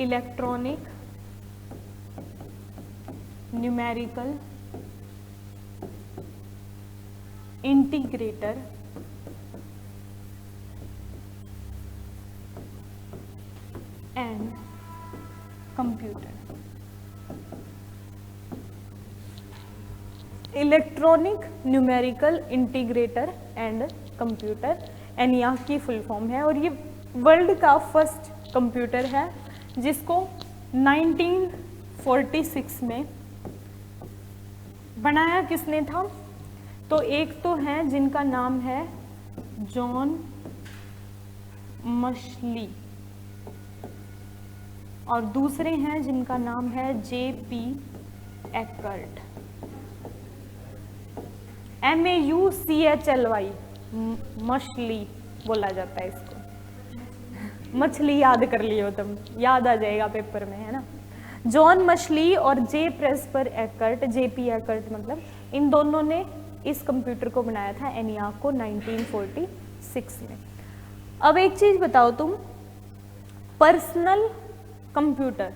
electronic numerical integrator and computer. Electronic numerical integrator and computer, ENIAC की फुल फॉर्म है। और ये वर्ल्ड का फर्स्ट कंप्यूटर है जिसको 1946 में बनाया किसने था? तो एक तो है जिनका नाम है जॉन मशली और दूसरे हैं जिनका नाम है JP एकर्ट, MAUCHLY, मछली बोला जाता है इसको। मछली याद कर लियो तुम, याद आ जाएगा पेपर में, है ना। जॉन मछली और J प्रेस्पर एकर्ट, JP एकर्ट मतलब, इन दोनों ने इस कंप्यूटर को बनाया था ENIAC को 1946 में। अब एक चीज बताओ तुम, पर्सनल कंप्यूटर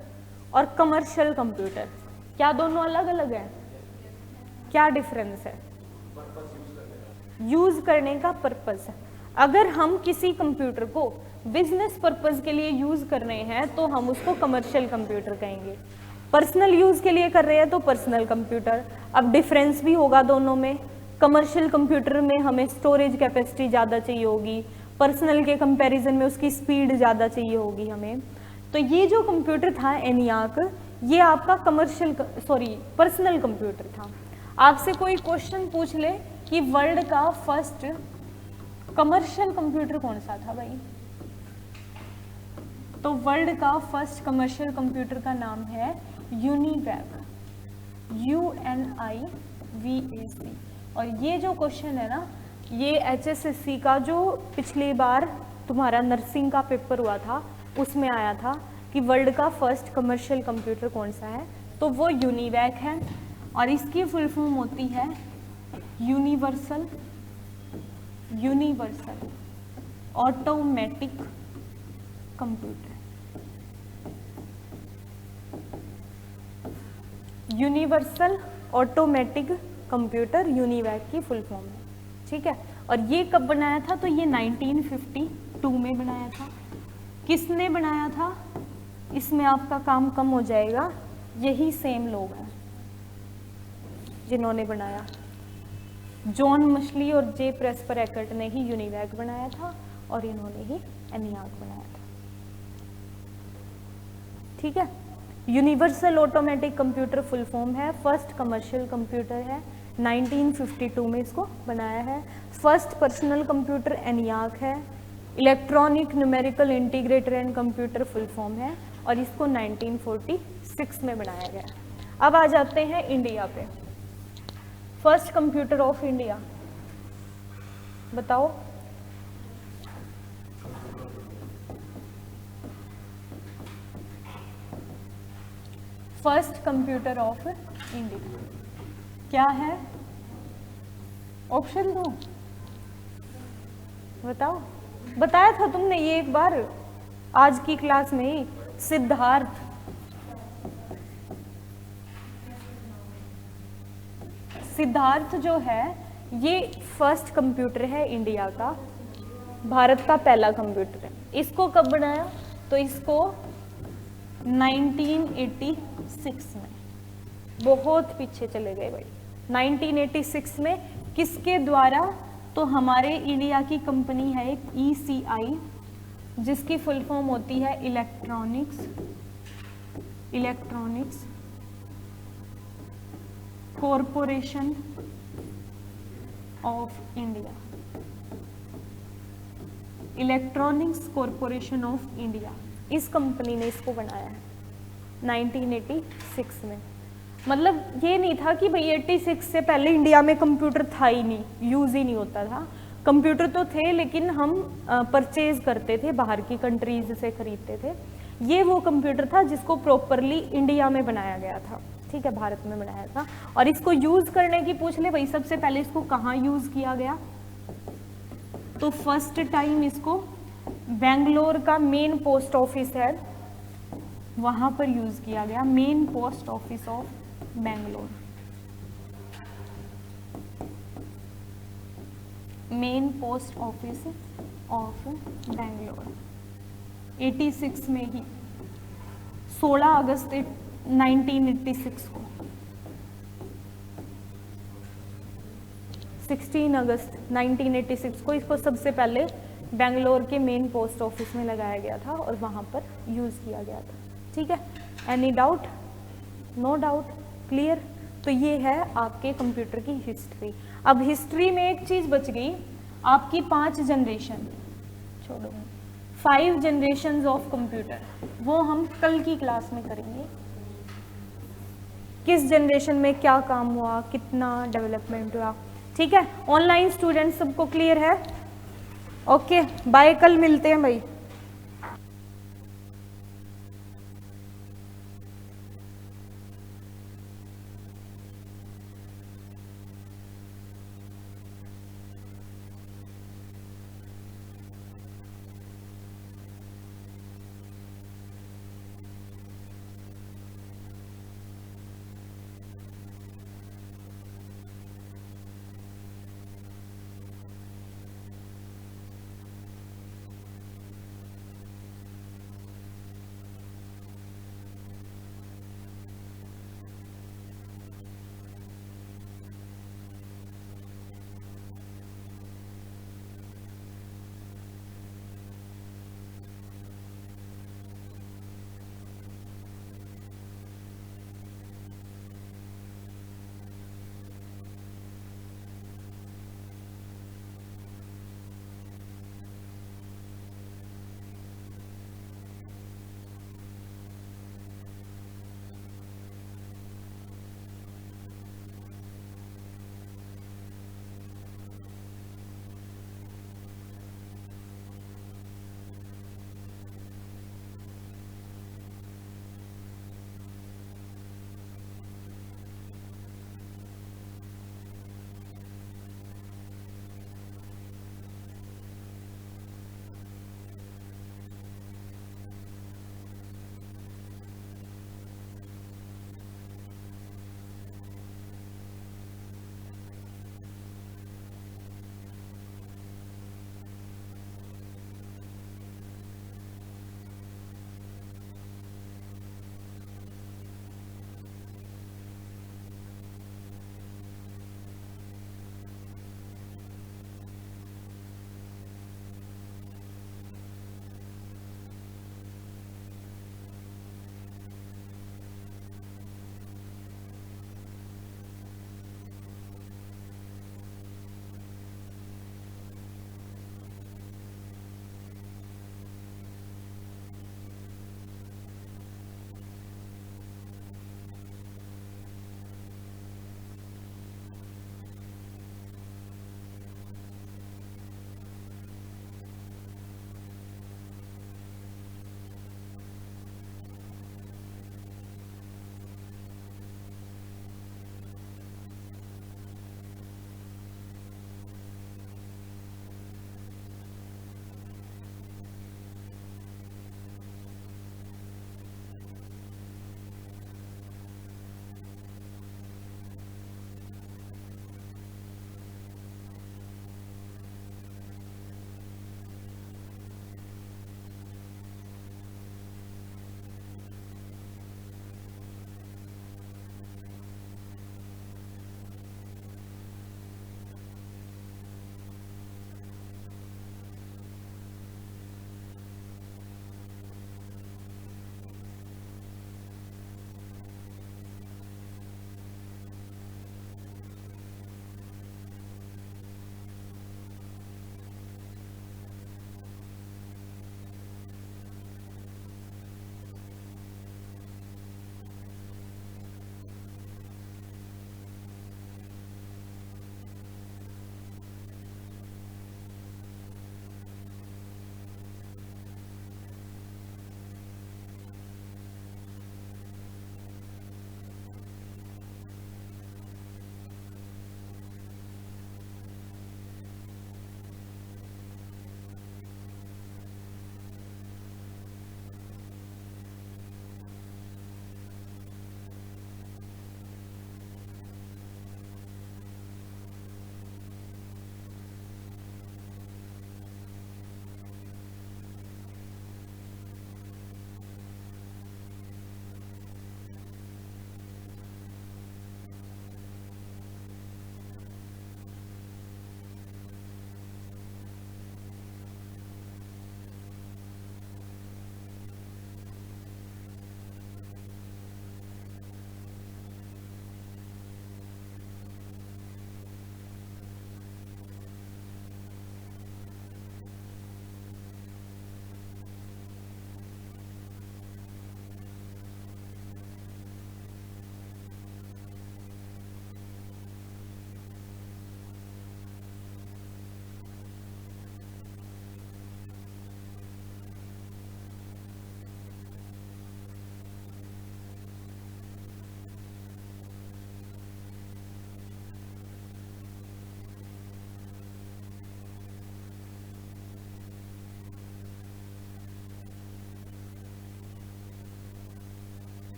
और कमर्शियल कंप्यूटर क्या दोनों अलग अलग है? क्या डिफरेंस है? यूज करने का पर्पस है। अगर हम किसी कंप्यूटर को बिजनेस पर्पस के लिए यूज कर रहे हैं तो हम उसको कमर्शियल कंप्यूटर कहेंगे। पर्सनल यूज के लिए कर रहे हैं तो पर्सनल कंप्यूटर। अब डिफरेंस भी होगा दोनों में। कमर्शियल कंप्यूटर में हमें स्टोरेज कैपेसिटी ज़्यादा चाहिए होगी, पर्सनल के कंपैरिजन में उसकी स्पीड ज़्यादा चाहिए होगी हमें। तो ये जो कंप्यूटर था ENIAC, ये आपका पर्सनल कंप्यूटर था। आपसे कोई क्वेश्चन पूछ ले कि वर्ल्ड का फर्स्ट कमर्शियल कंप्यूटर कौन सा था भाई, तो वर्ल्ड का फर्स्ट कमर्शियल कंप्यूटर का नाम है यूनिवैक, UNIVAC। और ये जो क्वेश्चन है ना, ये HSSC का जो पिछली बार तुम्हारा नर्सिंग का पेपर हुआ था उसमें आया था कि वर्ल्ड का फर्स्ट कमर्शियल कंप्यूटर कौन सा है, तो वो यूनिवैक है। और इसकी फुल फॉर्म होती है universal automatic computer. Universal automatic computer UNIVAC की फुल फॉर्म है, ठीक है। और ये कब बनाया था? तो ये 1952 में बनाया था। किसने बनाया था? इसमें आपका काम कम हो जाएगा, यही सेम लोग हैं जिन्होंने बनाया। जॉन मछली और J प्रेस्पर एकर्ट ने ही यूनिवैक बनाया था और इन्होंने ही ENIAC बनाया था, ठीक है। Universal automatic computer full form है, फर्स्ट कमर्शियल कंप्यूटर है, 1952 में इसको बनाया है। फर्स्ट पर्सनल कंप्यूटर ENIAC है, electronic numerical integrator and computer full form है और इसको 1946 में बनाया गया। अब आ जाते हैं इंडिया पे। फर्स्ट कंप्यूटर ऑफ इंडिया बताओ। फर्स्ट कंप्यूटर ऑफ इंडिया क्या है? ऑप्शन दो, बताओ। बताया था तुमने ये एक बार आज की क्लास में ही, सिद्धार्थ। सिद्धार्थ जो है ये फर्स्ट कंप्यूटर है इंडिया का, भारत का पहला कंप्यूटर है। इसको कब बनाया? तो इसको 1986 में, बहुत पीछे चले गए भाई। 1986 में किसके द्वारा? तो हमारे इंडिया की कंपनी है एक ECI, जिसकी फुल फॉर्म होती है electronics electronics corporation of India, electronics corporation of India, इस कंपनी ने इसको बनाया है 1986 में। मतलब ये नहीं था कि भाई 86 से पहले इंडिया में कंप्यूटर था ही नहीं, यूज ही नहीं होता था। कंप्यूटर तो थे लेकिन हम परचेज करते थे, बाहर की कंट्रीज से खरीदते थे। ये वो कंप्यूटर था जिसको प्रॉपरली इंडिया में बनाया गया था, ठीक है, भारत में बनाया था। और इसको यूज करने की पूछ ले भाई, सबसे पहले इसको कहाँ यूज किया गया, तो फर्स्ट टाइम इसको बेंगलोर का मेन पोस्ट ऑफिस है वहां पर यूज किया गया, main post office of Bangalore, main post office of Bangalore 86 में ही, 16 अगस्त 1986 को, 16 अगस्त 1986 को इसको सबसे पहले बेंगलोर के मेन पोस्ट ऑफिस में लगाया गया था और वहां पर यूज किया गया था। ठीक है, any doubt? No doubt, clear? तो ये है आपके कंप्यूटर की हिस्ट्री। अब हिस्ट्री में एक चीज बच गई, आपकी 5 जनरेशन, छोड़ो 5 जनरेशन ऑफ कंप्यूटर, वो हम कल की क्लास में करेंगे। किस जनरेशन में क्या काम हुआ, कितना डेवलपमेंट हुआ, ठीक है। ऑनलाइन स्टूडेंट सबको क्लियर है? ओके, बाय, कल मिलते हैं भाई।